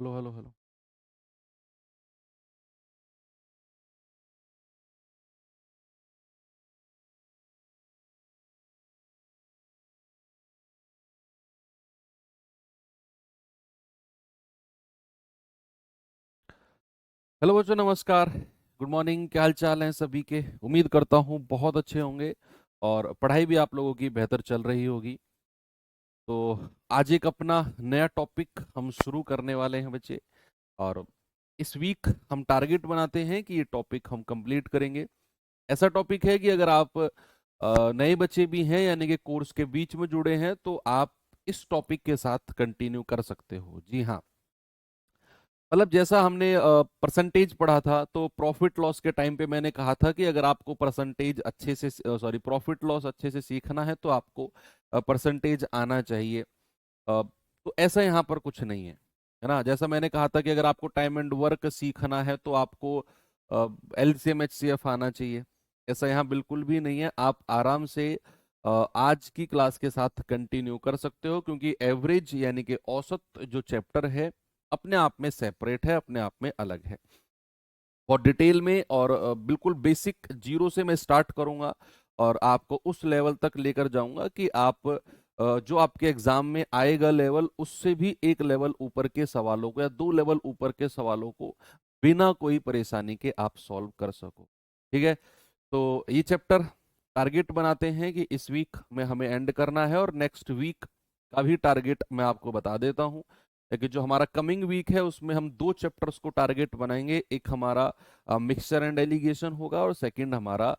Hello hello hello. Hello बच्चों, नमस्कार। Good morning. क्या हाल चाल हैं सभी के? उम्मीद करता हूँ बहुत अच्छे होंगे और पढ़ाई भी आप लोगों की बेहतर चल रही होगी। तो आज एक अपना नया टॉपिक हम शुरू करने वाले हैं बच्चे। और इस वीक हम टारगेट बनाते हैं कि ये टॉपिक हम कंप्लीट करेंगे। ऐसा टॉपिक है कि अगर आप नए बच्चे भी हैं यानी कि कोर्स के बीच में जुड़े हैं तो आप इस टॉपिक के साथ कंटिन्यू कर सकते हो। जी हाँ, मतलब जैसा हमने परसेंटेज पढ़ा था तो प्रॉफिट लॉस के टाइम पे मैंने कहा था कि अगर आपको परसेंटेज अच्छे से प्रॉफिट लॉस अच्छे से सीखना है तो आपको परसेंटेज आना चाहिए। तो ऐसा यहाँ पर कुछ नहीं है ना। जैसा मैंने कहा था कि अगर आपको टाइम एंड वर्क सीखना है तो आपको एलसीएम एचसीएफ आना चाहिए। ऐसा यहाँ बिल्कुल भी नहीं है। आप आराम से आज की क्लास के साथ कंटिन्यू कर सकते हो क्योंकि एवरेज यानी कि औसत जो चैप्टर है अपने आप में सेपरेट है, अपने आप में अलग है। बहुत डिटेल में और बिल्कुल बेसिक जीरो से मैं स्टार्ट करूंगा और आपको उस लेवल तक लेकर जाऊंगा कि आप जो आपके एग्जाम में आएगा लेवल, उससे भी एक लेवल ऊपर के सवालों को या दो लेवल ऊपर के सवालों को बिना कोई परेशानी के आप सॉल्व कर सको। ठीक है। तो ये चैप्टर टारगेट बनाते हैं कि इस वीक में हमें एंड करना है और नेक्स्ट वीक का भी टारगेट मैं आपको बता देता हूँ। लेकिन जो हमारा कमिंग वीक है उसमें हम दो चैप्टर्स को टारगेट बनाएंगे। एक हमारा मिक्सचर एंड एलिगेशन होगा और सेकंड हमारा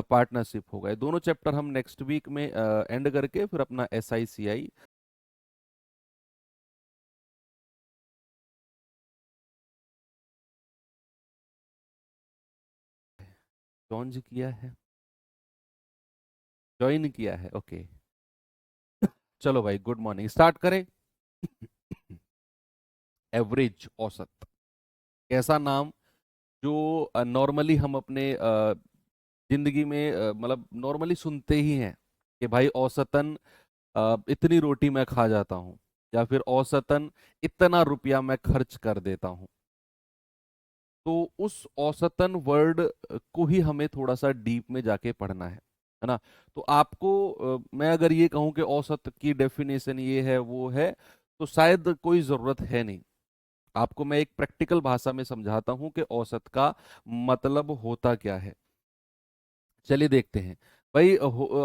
पार्टनरशिप होगा। ये दोनों चैप्टर हम नेक्स्ट वीक में एंड करके फिर अपना S I C I join किया है। ज्वाइन किया है, ओके। चलो भाई, गुड मॉर्निंग, स्टार्ट करें। एवरेज, औसत, कैसा नाम जो नॉर्मली हम अपने जिंदगी में मतलब नॉर्मली सुनते ही हैं कि भाई औसतन इतनी रोटी मैं खा जाता हूँ या फिर औसतन इतना रुपया मैं खर्च कर देता हूँ। तो उस औसतन वर्ड को ही हमें थोड़ा सा डीप में जाके पढ़ना है ना। तो आपको मैं अगर ये कहूँ कि औसत की डेफिनेशन ये है वो है तो शायद कोई ज़रूरत है नहीं। आपको मैं एक प्रैक्टिकल भाषा में समझाता हूँ कि औसत का मतलब होता क्या है। चलिए देखते हैं। भाई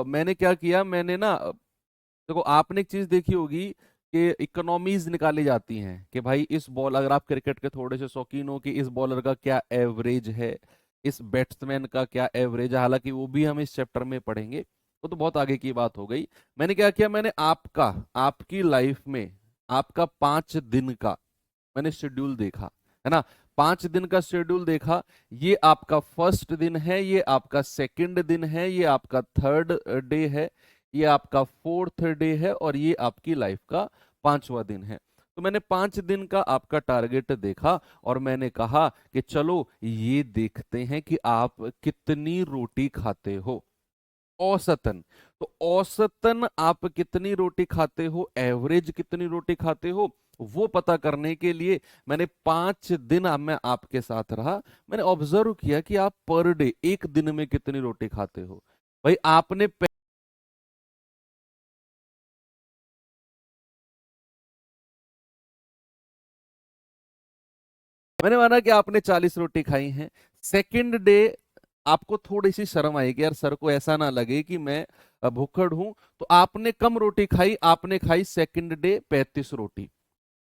मैंने क्या किया, मैंने ना देखो, आपने एक चीज देखी होगी कि इकोनॉमीज निकाली जाती हैं कि भाई इस बॉल, अगर आप क्रिकेट के थोड़े से शौकीन हो, कि इस बॉलर का क्या एवरेज है, इस बैट्समैन का क्या एवरेज है। हालांकि वो भी हम इस चैप्टर में पढ़ेंगे, वो तो बहुत आगे की बात हो गई। मैंने क्या किया, मैंने आपका, आपकी लाइफ में आपका 5 दिन का मैंने शेड्यूल देखा, है ना। 5 दिन का शेड्यूल देखा। ये आपका फर्स्ट दिन है, ये आपका सेकंड दिन है, ये आपका थर्ड डे है, ये आपका फोर्थ डे है और ये आपकी लाइफ का 5वां दिन है। तो मैंने 5 दिन का आपका टारगेट देखा और मैंने कहा कि चलो ये देखते हैं कि आप कितनी रोटी खाते हो औसतन। तो औसतन आप कितनी रोटी खाते हो, एवरेज कितनी रोटी खाते हो, वो पता करने के लिए मैंने 5 दिन अब मैं आपके साथ रहा। मैंने ऑब्जर्व किया कि आप पर डे, एक दिन में कितनी रोटी खाते हो। भाई आपने मैंने माना कि आपने 40 रोटी खाई हैं। सेकंड डे आपको थोड़ी सी शर्म आएगी, यार सर को ऐसा ना लगे कि मैं भूखड़ हूं, तो आपने कम रोटी खाई, आपने खाई सेकंड डे 35 रोटी।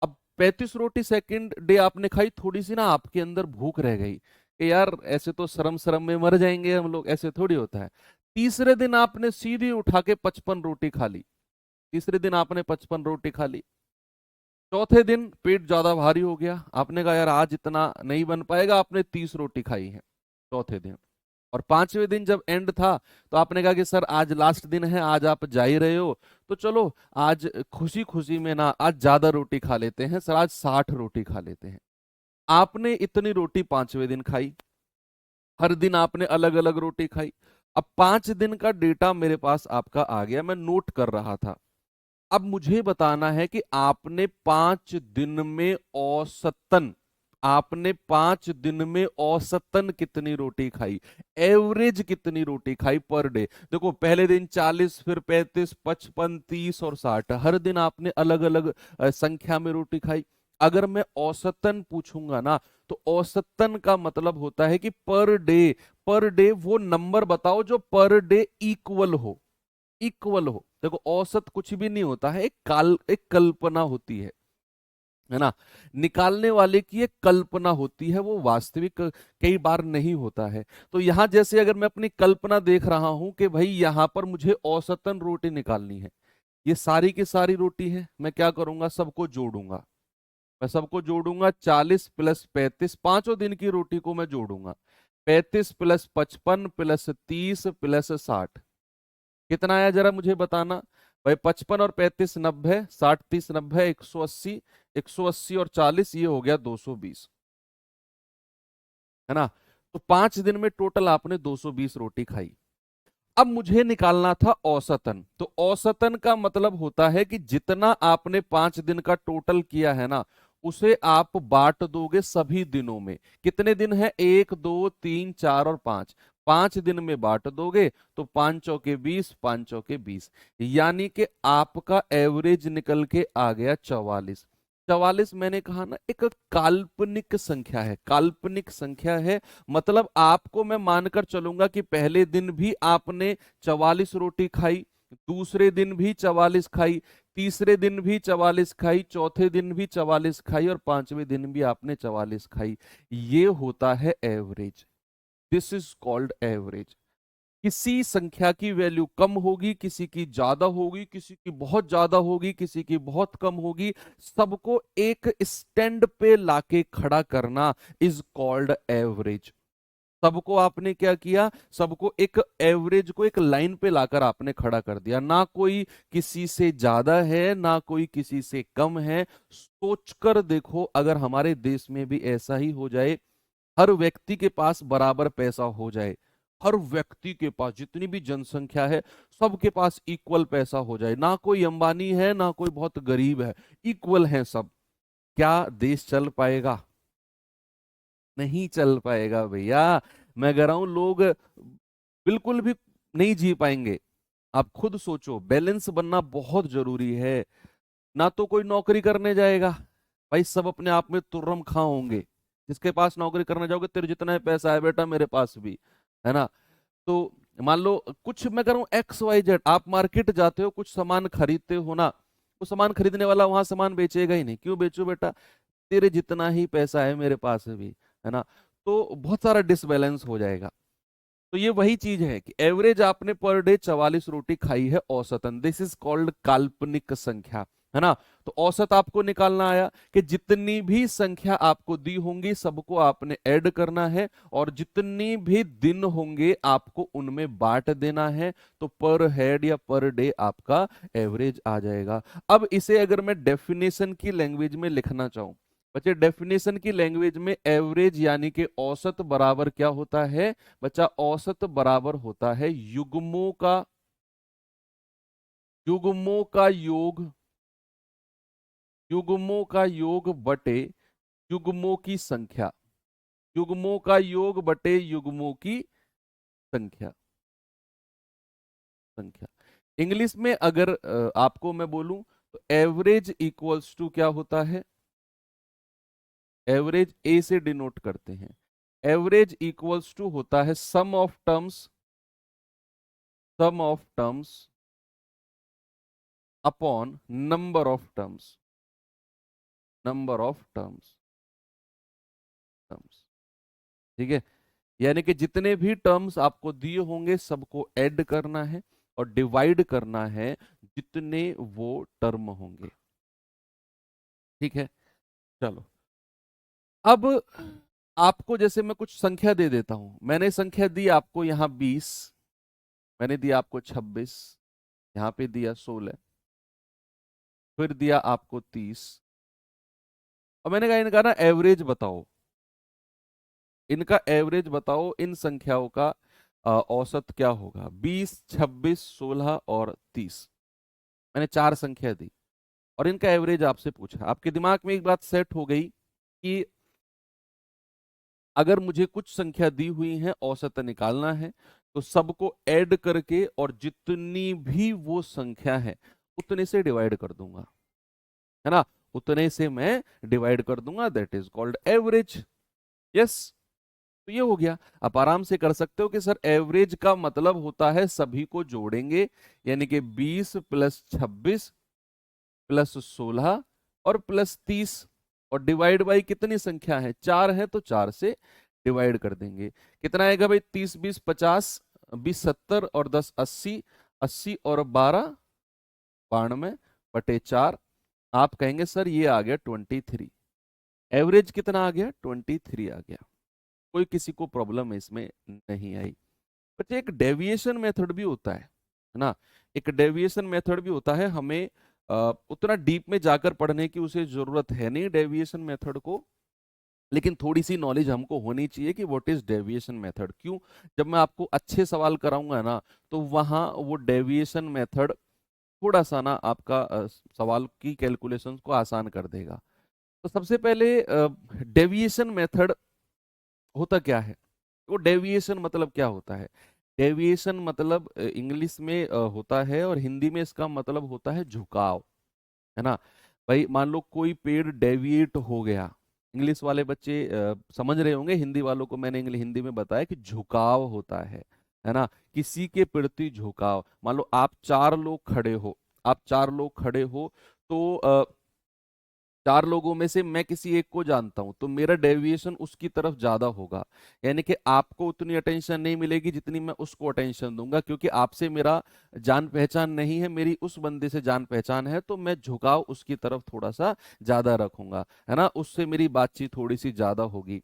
अब 35 रोटी सेकंड डे आपने खाई, थोड़ी सी ना आपके अंदर भूख रह गई कि यार ऐसे तो शर्म शर्म में मर जाएंगे हम लोग, ऐसे थोड़ी होता है। तीसरे दिन आपने सीधी उठा के 55 रोटी खा ली। तीसरे दिन आपने 55 रोटी खा ली। चौथे दिन पेट ज्यादा भारी हो गया, आपने कहा यार आज इतना नहीं बन पाएगा, आपने 30 रोटी खाई है चौथे दिन। और 5वें दिन जब एंड था तो आपने कहा कि सर आज लास्ट दिन है, आज आप जा ही रहे हो, तो चलो आज खुशी खुशी में ना आज ज्यादा रोटी खा लेते हैं, सर आज 60 रोटी खा लेते हैं। आपने इतनी रोटी 5वें दिन खाई। हर दिन आपने अलग अलग रोटी खाई। अब 5 दिन का डेटा मेरे पास आपका आ गया, मैं नोट कर रहा था। अब मुझे बताना है कि आपने 5 दिन में औसतन, आपने 5 दिन में औसतन कितनी रोटी खाई, एवरेज कितनी रोटी खाई पर डे। देखो पहले दिन 40, फिर 35, 55, 30 और 60, हर दिन आपने अलग अलग संख्या में रोटी खाई। अगर मैं औसतन पूछूंगा ना, तो औसतन का मतलब होता है कि पर डे, पर डे वो नंबर बताओ जो पर डे इक्वल हो, इक्वल हो। देखो औसत कुछ भी नहीं होता है, एक कल्पना होती है ना, निकालने वाले की एक कल्पना होती है, वो वास्तविक कई बार नहीं होता है। तो यहां जैसे अगर मैं अपनी कल्पना देख रहा हूं कि भाई यहां पर मुझे औसतन रोटी निकालनी है, ये सारी की सारी रोटी है, मैं क्या करूंगा, सबको जोड़ूंगा। मैं सबको जोड़ूंगा, 40 + 35, पांचों दिन की रोटी को मैं जोड़ूंगा। 35 + 55 + 30 + 60, कितना आया जरा मुझे बताना। भाई 55 और 35 90, 60 30 90, 180, 180 और 40 ये हो गया 220, है ना। तो 5 दिन में टोटल आपने 220 रोटी खाई। अब मुझे निकालना था औसतन। तो औसतन का मतलब होता है कि जितना आपने 5 दिन का टोटल किया है ना, उसे आप बांट दोगे सभी दिनों में। कितने दिन है, 1 2 3 4 और 5, 5 दिन में बांट दोगे तो 5 चौके 20, 5 चौके 20, यानी कि आपका एवरेज निकल के आ गया 44। 44 मैंने कहा ना एक काल्पनिक संख्या है, काल्पनिक संख्या है। मतलब आपको मैं मानकर चलूंगा कि पहले दिन भी आपने 44 रोटी खाई, दूसरे दिन भी 44 खाई, तीसरे दिन भी 44 खाई, चौथे दिन भी 44 खाई और पांचवें दिन भी आपने 44 खाई। ये होता है average. This is called average. किसी संख्या की वैल्यू कम होगी, किसी की ज्यादा होगी, किसी की बहुत ज्यादा होगी, किसी की बहुत कम होगी, सबको एक स्टैंड पे लाके खड़ा करना इज कॉल्ड एवरेज। सबको आपने क्या किया, सबको एक एवरेज को एक लाइन पे लाकर आपने खड़ा कर दिया। ना कोई किसी से ज्यादा है, ना कोई किसी से कम है। सोचकर देखो अगर हमारे देश में भी ऐसा ही हो जाए, हर व्यक्ति के पास बराबर पैसा हो जाए, हर व्यक्ति के पास जितनी भी जनसंख्या है सबके पास इक्वल पैसा हो जाए, ना कोई अंबानी है ना कोई बहुत गरीब है, इक्वल है सब, क्या देश चल पाएगा? नहीं चल पाएगा भैया। मैं कह रहा हूं लोग बिल्कुल भी नहीं जी पाएंगे। आप खुद सोचो, बैलेंस बनना बहुत जरूरी है। ना तो कोई नौकरी करने जाएगा, भाई सब अपने आप में तुर्रम खां होंगे। जिसके पास नौकरी करने जाओगे, तेरे जितना ही पैसा है बेटा मेरे पास भी है ना। तो मान लो कुछ मैं कह रहा हूँ XYZ, आप मार्केट जाते हो कुछ सामान खरीदते हो ना, वो सामान खरीदने वाला वहां सामान बेचेगा ही नहीं। क्यों बेचो बेटा, तेरे जितना ही पैसा है मेरे पास भी, है ना। तो बहुत सारा डिसबैलेंस हो जाएगा। तो ये वही चीज है कि एवरेज आपने पर डे 44 रोटी खाई है औसतन, दिस इज कॉल्ड काल्पनिक संख्या, है ना। तो औसत आपको निकालना आया कि जितनी भी संख्या आपको दी होंगी सबको आपने ऐड करना है, और जितनी भी दिन होंगे आपको उनमें बांट देना है। तो पर हेड या पर डे आपका एवरेज आ जाएगा। अब इसे अगर मैं डेफिनेशन की लैंग्वेज में लिखना चाहूं, बच्चे डेफिनेशन की लैंग्वेज में एवरेज यानी कि औसत बराबर क्या होता है बच्चा, औसत बराबर होता है युग्मों का, युग्मों का योग, युग्मों का योग बटे युग्मों की संख्या, युग्मों का योग बटे युग्मों की संख्या, संख्या। इंग्लिश में अगर आपको मैं बोलूं तो एवरेज इक्वल्स टू क्या होता है, एवरेज ए से डिनोट करते हैं। एवरेज इक्वल्स टू होता है sum of terms, sum of terms upon number of terms, number of terms, terms. ठीक है, यानी कि जितने भी टर्म्स आपको दिए होंगे सबको ऐड करना है और डिवाइड करना है जितने वो टर्म होंगे। ठीक है, चलो। अब आपको जैसे मैं कुछ संख्या दे देता हूं, मैंने संख्या दी आपको यहां 20, मैंने दिया आपको 26, यहां पे दिया 16, फिर दिया आपको 30, और मैंने कहा इनका ना एवरेज बताओ, इनका एवरेज बताओ, इन संख्याओं का औसत क्या होगा, 20, 26, 16 और 30। मैंने 4 संख्या दी और इनका एवरेज आपसे पूछा। आपके दिमाग में एक बात सेट हो गई कि अगर मुझे कुछ संख्या दी हुई है, औसत निकालना है, तो सबको ऐड करके और जितनी भी वो संख्या है उतने से डिवाइड कर दूंगा, है ना, उतने से मैं डिवाइड कर दूंगा, that is called average. Yes, तो ये हो गया। आप आराम से कर सकते हो कि सर एवरेज का मतलब होता है सभी को जोड़ेंगे, यानी कि 20 प्लस 26 प्लस 16 और प्लस 30, और डिवाइड बाई कितनी संख्या है, 4 है, तो 4 से डिवाइड कर देंगे। कितना आएगा भाई, 30 20 50, 20 70 और 10 80, 80 और 12 92 बटे 4। आप कहेंगे सर ये आ गया 23। एवरेज कितना आ गया, 23 आ गया। कोई किसी को प्रॉब्लम इसमें नहीं आई। बच्चे एक डेविएशन मेथड भी होता है ना, एक डेविएशन मेथड भी होता है। हमें उतना डीप में जाकर पढ़ने की उसे जरूरत है नहीं डेविएशन मेथड को, लेकिन थोड़ी सी नॉलेज हमको होनी चाहिए कि व्हाट इज डेविएशन मेथड। क्यों, जब मैं आपको अच्छे सवाल कराऊंगा ना, तो वहां वो डेविएशन मेथड थोड़ा सा ना आपका सवाल की कैलकुलेशंस को आसान कर देगा। तो सबसे पहले डेविएशन मेथड होता क्या है, वो डेविएशन मतलब क्या होता है। डेविएशन मतलब इंग्लिश में होता है और हिंदी में इसका मतलब होता है झुकाव, है ना। भाई मान लो कोई पेड़ डेविएट हो गया, इंग्लिश वाले बच्चे समझ रहे होंगे, हिंदी वालों को मैंने हिंदी में बताया कि झुकाव होता है ना, किसी के प्रति झुकाव। मान लो आप 4 लोग खड़े हो, आप 4 लोग खड़े हो, तो 4 लोगों में से मैं किसी एक को जानता हूं, तो मेरा डेविएशन उसकी तरफ ज्यादा होगा, यानी कि आपको उतनी अटेंशन नहीं मिलेगी जितनी मैं उसको अटेंशन दूंगा, क्योंकि आपसे मेरा जान पहचान नहीं है, मेरी उस बंदे से जान पहचान है, तो मैं झुकाव उसकी तरफ थोड़ा सा ज्यादा रखूंगा, है ना, उससे मेरी बातचीत थोड़ी सी ज्यादा होगी,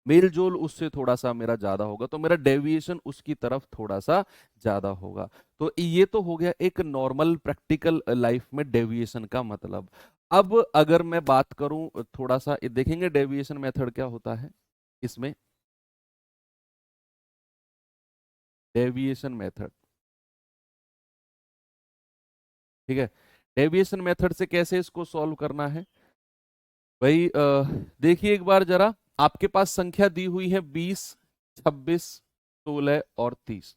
मेल जोल उससे थोड़ा सा मेरा ज्यादा होगा, तो मेरा डेविएशन उसकी तरफ थोड़ा सा ज्यादा होगा। तो ये तो हो गया एक नॉर्मल प्रैक्टिकल लाइफ में डेविएशन का मतलब। अब अगर मैं बात करूं थोड़ा सा, ये देखेंगे डेविएशन मेथड क्या होता है इसमें। डेविएशन मेथड, ठीक है, डेविएशन मेथड से कैसे इसको सॉल्व करना है भाई, देखिए एक बार जरा, आपके पास संख्या दी हुई है 20 26 16 और 30।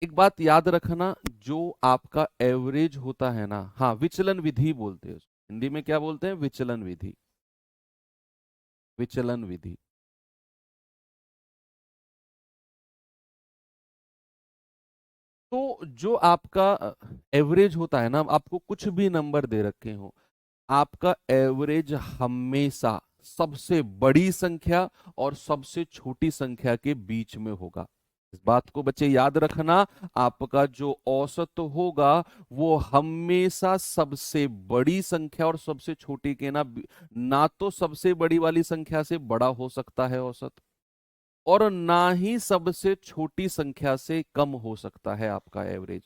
एक बात याद रखना, जो आपका एवरेज होता है ना, हाँ विचलन विधि बोलते हैं उसको। हिंदी में क्या बोलते हैं, विचलन विधि, विचलन विधि। तो जो आपका एवरेज होता है ना, आपको कुछ भी नंबर दे रखे हो, आपका एवरेज हमेशा सबसे बड़ी संख्या और सबसे छोटी संख्या के बीच में होगा। इस बात को बच्चे याद रखना, आपका जो औसत होगा वो हमेशा सबसे बड़ी संख्या और सबसे छोटी के ना तो सबसे बड़ी वाली संख्या से बड़ा हो सकता है औसत, और ना ही सबसे छोटी संख्या से कम हो सकता है आपका एवरेज।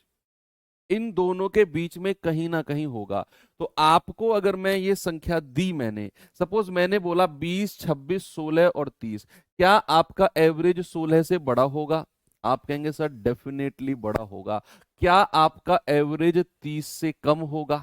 इन दोनों के बीच में कहीं ना कहीं होगा। तो आपको अगर मैं ये संख्या दी, मैंने सपोज मैंने बोला 20 26 16 और 30, क्या आपका एवरेज 16 से बड़ा होगा? आप कहेंगे सर डेफिनेटली बड़ा होगा। क्या आपका एवरेज 30 से कम होगा?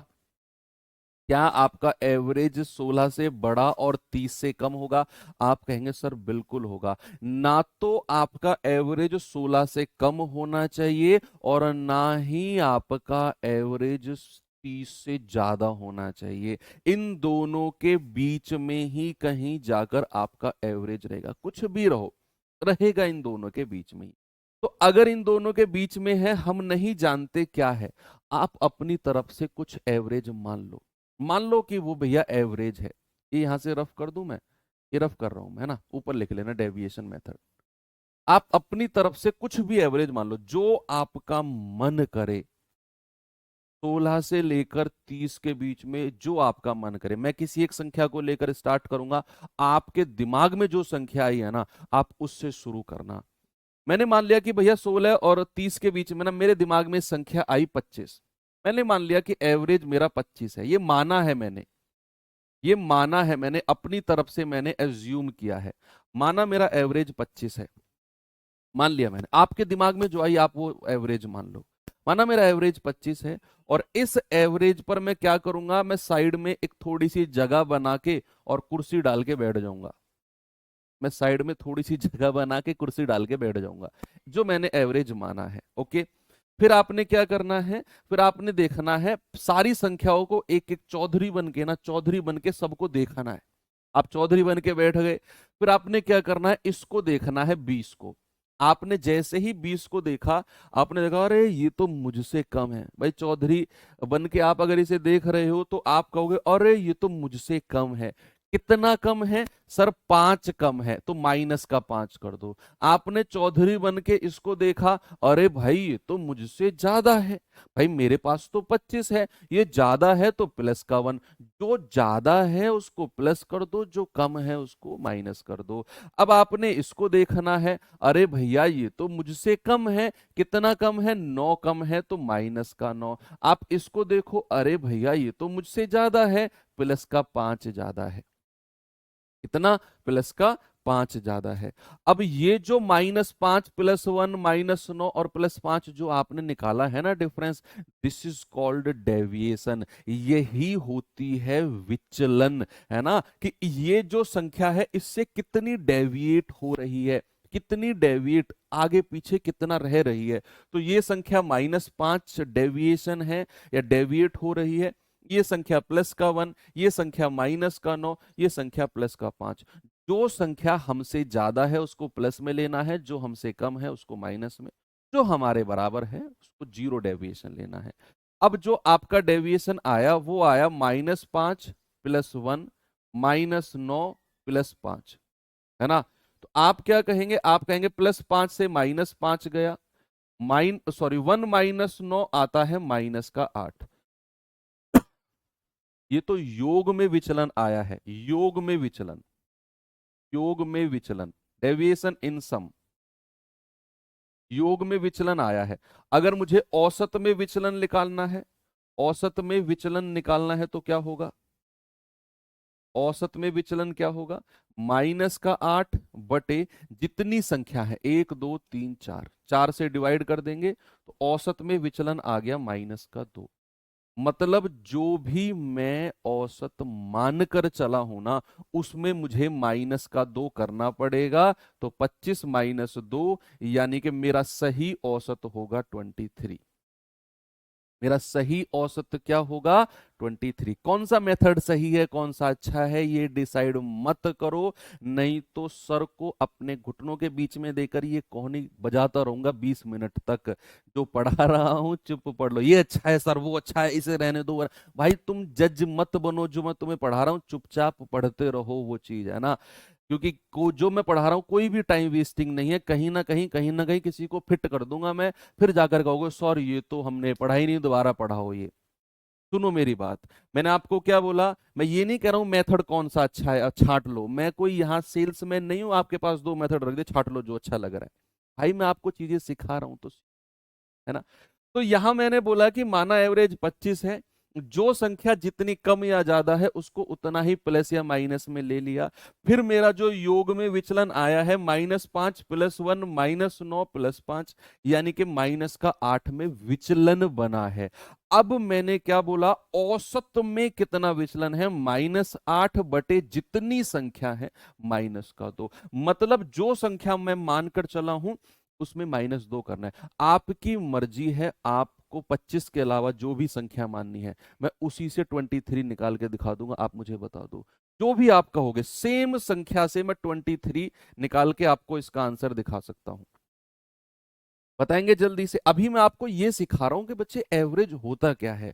क्या आपका एवरेज 16 से बड़ा और 30 से कम होगा? आप कहेंगे सर बिल्कुल होगा। ना तो आपका एवरेज 16 से कम होना चाहिए और ना ही आपका एवरेज 30 से ज्यादा होना चाहिए। इन दोनों के बीच में ही कहीं जाकर आपका एवरेज रहेगा, कुछ भी रहो रहेगा इन दोनों के बीच में ही। तो अगर इन दोनों के बीच में है, हम नहीं जानते क्या है, आप अपनी तरफ से कुछ एवरेज मान लो। मान लो कि वो भैया एवरेज है, ये यहां से रफ कर दूं मैं, ये रफ कर रहा हूं मैं, है ना, ऊपर लिख लेना डेविएशन मेथड। आप अपनी तरफ से कुछ भी एवरेज मान लो जो आपका मन करे, 16 से लेकर 30 के बीच में जो आपका मन करे। मैं किसी एक संख्या को लेकर स्टार्ट करूंगा, आपके दिमाग में जो संख्या आई है ना, आप उससे शुरू करना। मैंने मान लिया कि भैया 16 और 30 के बीच में ना मेरे दिमाग में संख्या आई 25। मैंने मान लिया कि एवरेज मेरा 25 है, ये माना है मैंने, ये माना है मैंने, अपनी तरफ से मैंने एज्यूम किया है, माना मेरा एवरेज 25 है, मान लिया मैंने। आपके दिमाग में जो आई आप वो एवरेज मान लो। माना मेरा एवरेज 25 है, और इस एवरेज पर मैं क्या करूंगा, मैं साइड में एक थोड़ी सी जगह बना के और कुर्सी डाल के बैठ जाऊंगा। मैं साइड में थोड़ी सी जगह बना के कुर्सी डाल के बैठ जाऊंगा, जो मैंने एवरेज माना है। ओके, फिर आपने क्या करना है, फिर आपने देखना है सारी संख्याओं को एक एक चौधरी बन के ना, चौधरी बन के सबको देखना है। आप चौधरी बन के बैठ गए, फिर आपने क्या करना है, इसको देखना है 20 को। आपने जैसे ही 20 को देखा, आपने देखा अरे ये तो मुझसे कम है। भाई चौधरी बन के आप अगर इसे देख रहे हो तो आप कहोगे अरे ये तो मुझसे कम है। कितना कम है सर, 5 कम है, तो माइनस का 5 कर दो। आपने चौधरी बन के इसको देखा, अरे भाई ये तो मुझसे ज्यादा है, भाई मेरे पास तो 25 है, ये ज्यादा है तो प्लस का 1। जो ज्यादा है उसको प्लस कर दो, जो कम है उसको माइनस कर दो। अब आपने इसको देखना है, अरे भैया ये तो मुझसे कम है, कितना कम है, 9 कम है, तो माइनस का 9। आप इसको देखो, अरे भैया ये तो मुझसे ज्यादा है, प्लस का 5 ज्यादा है। कितना, प्लस का 5 ज्यादा है। अब ये जो -5 +1 -9 और +5 जो आपने निकाला है ना difference, this is called deviation. यही होती है विचलन, है ना, कि ये जो संख्या है इससे कितनी डेविएट हो रही है, कितनी डेविएट आगे पीछे कितना रह रही है। तो ये संख्या -5 डेविएशन है या डेविएट हो रही है, ये संख्या प्लस का 1, ये संख्या माइनस का 9, ये संख्या प्लस का 5। जो संख्या हमसे ज्यादा है उसको प्लस में लेना है, जो हमसे कम है उसको माइनस में, जो हमारे बराबर है उसको जीरो डेविएशन लेना है। अब जो आपका डेविएशन आया वो आया -5 +1 -9 +5, है ना। तो आप क्या कहेंगे, आप कहेंगे +5 से -5 गया, 1 - 9 आता है -8। ये तो योग में विचलन आया है, योग में विचलन, योग में विचलन, डेविएशन इन सम, योग में विचलन आया है। अगर मुझे औसत में विचलन निकालना है, औसत में विचलन निकालना है तो क्या होगा, औसत में विचलन क्या होगा, -8 बटे जितनी संख्या है 1 2 3 4, 4 से डिवाइड कर देंगे तो औसत में विचलन आ गया -2। मतलब जो भी मैं औसत मानकर चला हूं ना, उसमें मुझे -2 करना पड़ेगा। तो 25 -2 यानी कि मेरा सही औसत होगा 23। मेरा सही औसत क्या होगा, 23। कौन सा मेथड सही है, कौन सा अच्छा है, ये डिसाइड मत करो, नहीं तो सर को अपने घुटनों के बीच में देकर ये कोहनी बजाता रहूंगा 20 मिनट तक। जो पढ़ा रहा हूं चुप पढ़ लो, ये अच्छा है सर, वो अच्छा है, इसे रहने दो। भाई तुम जज मत बनो, जो मैं तुम्हें पढ़ा रहा हूँ चुपचाप पढ़ते रहो, वो चीज है ना। क्योंकि जो मैं पढ़ा रहा हूँ कोई भी टाइम वेस्टिंग नहीं है, कहीं ना कहीं किसी को फिट कर दूंगा मैं, फिर जाकर कहोगे सॉरी ये तो हमने पढ़ा ही नहीं, दोबारा पढ़ाओ ये। सुनो मेरी बात, मैंने आपको क्या बोला, मैं ये नहीं कह रहा हूं मेथड कौन सा अच्छा है छांट लो, मैं कोई यहाँ सेल्समैन नहीं हूं आपके पास 2 मेथड रख दे छांट लो जो अच्छा लग रहा है। भाई मैं आपको चीजें सिखा रहा हूं तो, है ना। तो यहां मैंने बोला कि माना एवरेज 25 है, जो संख्या जितनी कम या ज्यादा है उसको उतना ही प्लस या माइनस में ले लिया। फिर मेरा जो योग में विचलन आया है -5 +1 -9 +5, यानी कि -8 में विचलन बना है। अब मैंने क्या बोला, औसत में कितना विचलन है, -8 बटे जितनी संख्या है -2। मतलब जो संख्या मैं मानकर चला हूं उसमें -2 करना है। आपकी मर्जी है, आपको 25 के अलावा जो भी संख्या माननी है, मैं उसी से 23 निकाल के दिखा दूंगा, आप मुझे बता दो। जो भी आप कहोगे सेम संख्या से मैं 23 निकाल के आपको इसका आंसर दिखा सकता हूं। बताएंगे जल्दी से। अभी मैं आपको ये सिखा रहा हूं कि बच्चे एवरेज होता क्या है,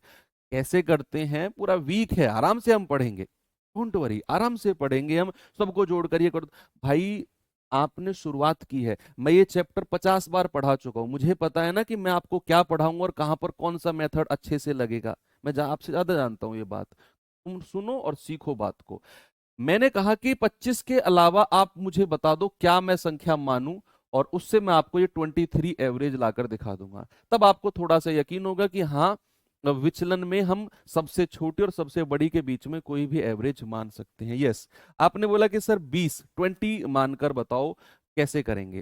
कैसे करते हैं। पूरा वीक है, आराम से हम पढ़ेंगे, डोंट वरी, आराम से पढ़ेंगे हम, सबको जोड़ कर ये कर। भाई आपने शुरुआत की है, मैं ये चैप्टर 50 बार पढ़ा चुका हूं, मुझे पता है ना कि मैं आपको क्या पढ़ाऊंगा और कहां पर कौन सा मेथड अच्छे से लगेगा। मैं आपसे ज्यादा जानता हूं ये बात, तुम सुनो और सीखो बात को। मैंने कहा कि 25 के अलावा आप मुझे बता दो क्या मैं संख्या मानूं, और उससे मैं आपको ये 23 एवरेज लाकर दिखा दूंगा। तब आपको थोड़ा सा यकीन होगा कि हाँ, विचलन में हम सबसे छोटी और सबसे बड़ी के बीच में कोई भी एवरेज मान सकते हैं। यस, आपने बोला कि सर 20 मानकर बताओ कैसे करेंगे।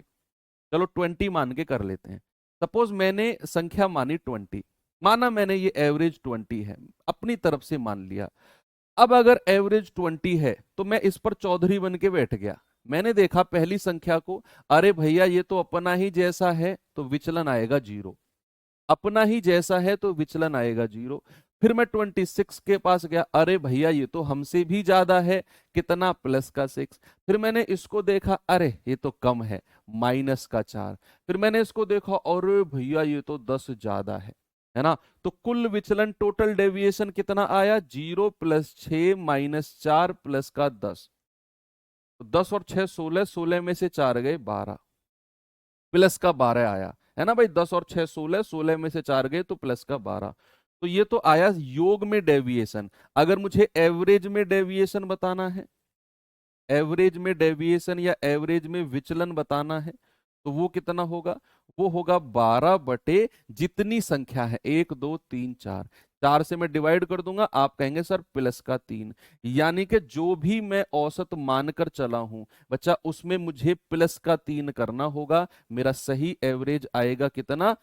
चलो 20 मान के कर लेते हैं। सपोज मैंने संख्या मानी 20, माना मैंने ये एवरेज 20 है, अपनी तरफ से मान लिया। अब अगर एवरेज 20 है तो मैं इस पर चौधरी बन के बैठ गया। मैंने देखा पहली संख्या को, अरे भैया ये तो अपना ही जैसा है, तो विचलन आएगा 0। अपना ही जैसा है तो विचलन आएगा 0। फिर मैं 26 के पास गया, अरे भैया ये तो हमसे भी ज्यादा है, कितना, प्लस का 6। फिर मैंने इसको देखा, अरे ये तो कम है, माइनस का 4। फिर मैंने इसको देखा, अरे भैया ये तो 10 ज्यादा है ना। तो कुल विचलन, टोटल डेविएशन कितना आया, 0 + 6 - 4 प्लस का 10। तो 10 और 6 16, 16 में से 4 गए 12, प्लस का 12 आया, है ना भाई। 10 और 6 16, 16 में से 4 गए तो प्लस का 12। तो ये तो आया योग में डेविएशन। अगर मुझे एवरेज में डेविएशन बताना है, एवरेज में डेविएशन या एवरेज में विचलन बताना है, तो वो कितना होगा, वो होगा 12 बटे जितनी संख्या है, 1 2 3 4। 4 से मैं डिवाइड कर दूंगा, आप कहेंगे सर प्लस का 3। यानी कि जो भी मैं औसत मानकर चला हूं बच्चा, उसमें मुझे प्लस का 3 करना होगा। मेरा सही एवरेज आएगा कितना,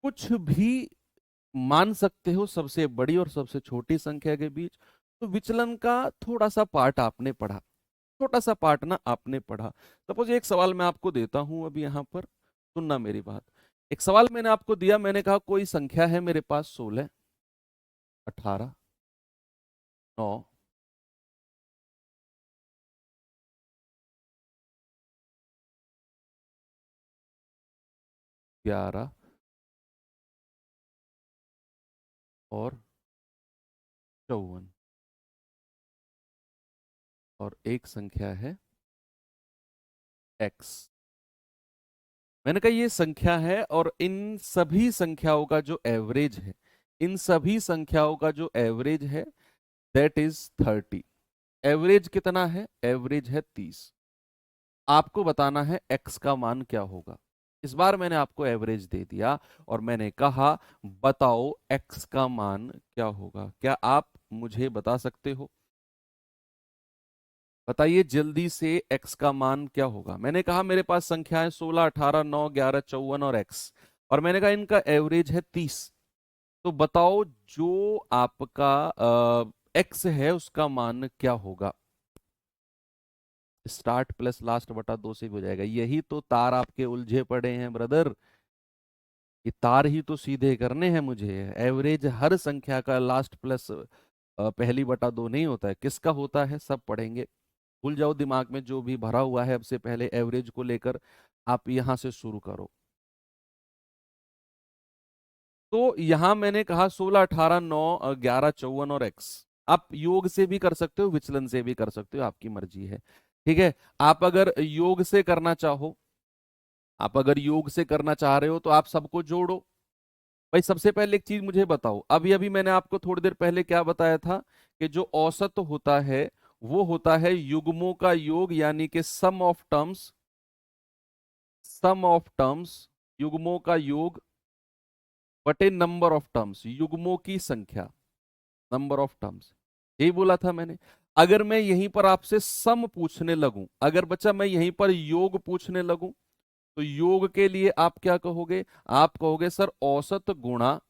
कुछ भी मान सकते हो सबसे बड़ी और सबसे छोटी संख्या के बीच। तो विचलन का थोड़ा सा पार्ट आपने पढ़ा, छोटा सा पार्ट ना आपने पढ़ा। सपोज एक सवाल मैं आपको देता हूं अभी यहां पर, सुनना मेरी बात। एक सवाल मैंने आपको दिया, मैंने कहा कोई संख्या है मेरे पास 16, 18, 9, 11 और 54, और एक संख्या है x। मैंने कहा ये संख्या है, और इन सभी संख्याओं का जो एवरेज है, इन सभी संख्याओं का जो एवरेज है दैट इज 30। एवरेज कितना है, एवरेज है 30। आपको बताना है x का मान क्या होगा। इस बार मैंने आपको एवरेज दे दिया और मैंने कहा बताओ x का मान क्या होगा। क्या आप मुझे बता सकते हो, बताइए जल्दी से x का मान क्या होगा। मैंने कहा मेरे पास संख्याएं 16 18 9 11 54 और x, और मैंने कहा इनका एवरेज है 30। तो बताओ जो आपका x है उसका मान क्या होगा। स्टार्ट प्लस लास्ट बटा 2 से भी हो जाएगा। यही तो तार आपके उलझे पड़े हैं ब्रदर, ये तार ही तो सीधे करने हैं मुझे। एवरेज हर संख्या का लास्ट प्लस पहली बटा 2 नहीं होता है, किसका होता है सब पढ़ेंगे। भूल जाओ दिमाग में जो भी भरा हुआ है, अब से पहले एवरेज को लेकर आप यहां से शुरू करो। तो यहां मैंने कहा 16 18 9 11 54 और x। आप योग से भी कर सकते हो, विचलन से भी कर सकते हो, आपकी मर्जी है। ठीक है, आप अगर योग से करना चाहो, आप अगर योग से करना चाह रहे हो तो आप सबको जोड़ो। भाई सबसे पहले एक चीज मुझे बताओ, अभी अभी मैंने आपको थोड़ी देर पहले क्या बताया था, कि जो औसत होता है वो होता है युग्मों का योग, यानी कि sum of terms, sum of terms, युग्मों का योग बटे नंबर ऑफ टर्म्स, युग्मों की संख्या, नंबर ऑफ टर्म्स। यही बोला था मैंने। अगर मैं यहीं पर आपसे सम पूछने लगूं, अगर बच्चा मैं यहीं पर योग पूछने लगूं, तो योग के लिए आप क्या कहोगे, आप कहोगे सर औसत गुणा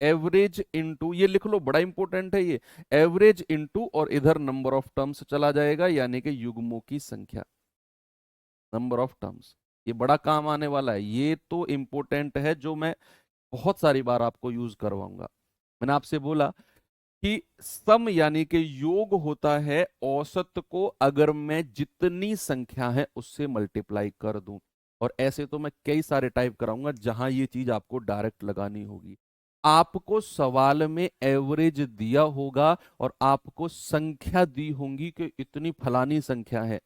एवरेज इनटू, ये लिख लो बड़ा इंपॉर्टेंट है ये, एवरेज इनटू और इधर नंबर ऑफ टर्म्स चला जाएगा, यानी कि युग्मों की संख्या, नंबर ऑफ टर्म्स। ये बड़ा काम आने वाला है, ये तो इंपॉर्टेंट है, जो मैं बहुत सारी बार आपको यूज करवाऊंगा। मैंने आपसे बोला कि सम यानी कि योग होता है औसत को अगर मैं जितनी संख्या है उससे मल्टीप्लाई कर दूं। और ऐसे तो मैं कई सारे टाइप कराऊंगा जहां ये चीज आपको डायरेक्ट लगानी होगी। आपको सवाल में एवरेज दिया होगा और आपको संख्या दी होंगी कि इतनी फलानी संख्या है,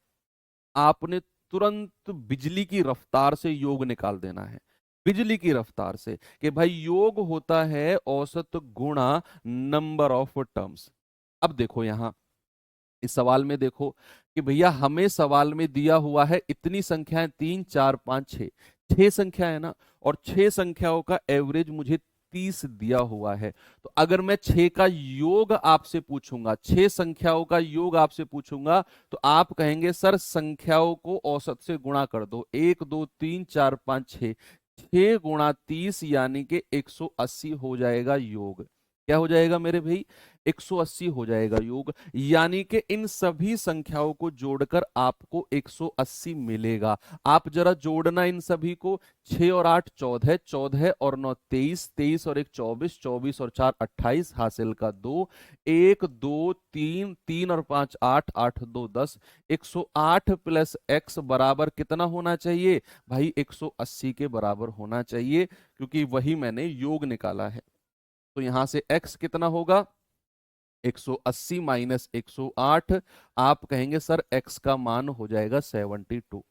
आपने तुरंत बिजली की रफ्तार से योग निकाल देना है, बिजली की रफ्तार से, कि भाई योग होता है औसत गुणा नंबर ऑफ टर्म्स। अब देखो यहां इस सवाल में देखो कि भैया हमें सवाल में दिया हुआ है इतनी संख्याएं, 3 4 5 6, 6 संख्या है ना, और 6 संख्याओं का एवरेज मुझे 30 दिया हुआ है। तो अगर मैं 6 का योग आपसे पूछूंगा, 6 संख्याओं का योग आपसे पूछूंगा, तो आप कहेंगे सर संख्याओं को औसत से गुणा कर दो, 1 2 3 4 5 6, 6 गुणा 30 यानी कि 180 हो जाएगा योग। क्या हो जाएगा मेरे भाई? 180 हो जाएगा योग। यानी कि इन सभी संख्याओं को जोड़कर आपको 180 मिलेगा। आप जरा जोड़ना इन सभी को, 6 और 8 14, 14 और 9 23, 23 और 1 24, 24 और 4 28, हासिल का 2, 1 2 3, 3 और 5 8, 8 2 10, 108 प्लस x बराबर कितना होना चाहिए भाई? 180 के बराबर होना चाहिए, क्योंकि वही मैंने योग निकाला है। तो यहां से x कितना होगा? 180 माइनस 108। आप कहेंगे सर x का मान हो जाएगा 72।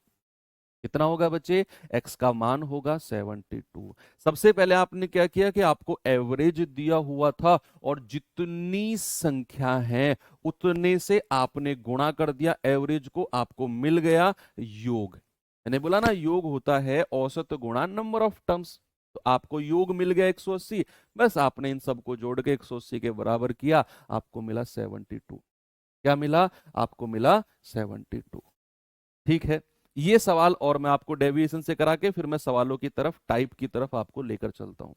कितना होगा बच्चे? x का मान होगा 72। सबसे पहले आपने क्या किया कि आपको एवरेज दिया हुआ था और जितनी संख्या है उतने से आपने गुणा कर दिया, एवरेज को आपको मिल गया योग। मैंने बोला ना योग होता है औसत गुणा नंबर ऑफ टर्म्स। तो आपको योग मिल गया 180, बस आपने इन सबको जोड़ के 180 के बराबर किया, आपको मिला 72। क्या मिला? आपको मिला 72। ठीक है, ये सवाल और मैं आपको डेविएशन से करा के फिर मैं सवालों की तरफ, टाइप की तरफ आपको लेकर चलता हूं।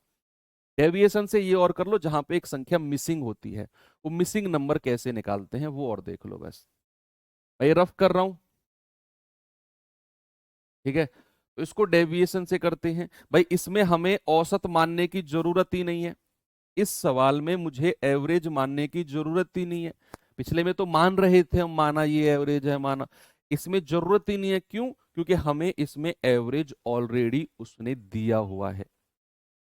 डेविएशन से ये और कर लो, जहां पे एक संख्या मिसिंग होती है वो मिसिंग नंबर कैसे निकालते हैं वो और देख लो बस। मैं ये रफ कर रहा हूं, ठीक है। तो इसको डेविएशन से करते हैं भाई, इसमें हमें औसत मानने की जरूरत ही नहीं है। इस सवाल में मुझे एवरेज मानने की जरूरत ही नहीं है। पिछले में तो मान रहे थे हम, माना ये एवरेज है माना, इसमें जरूरत ही नहीं है। क्यों? क्योंकि हमें इसमें एवरेज ऑलरेडी उसने दिया हुआ है।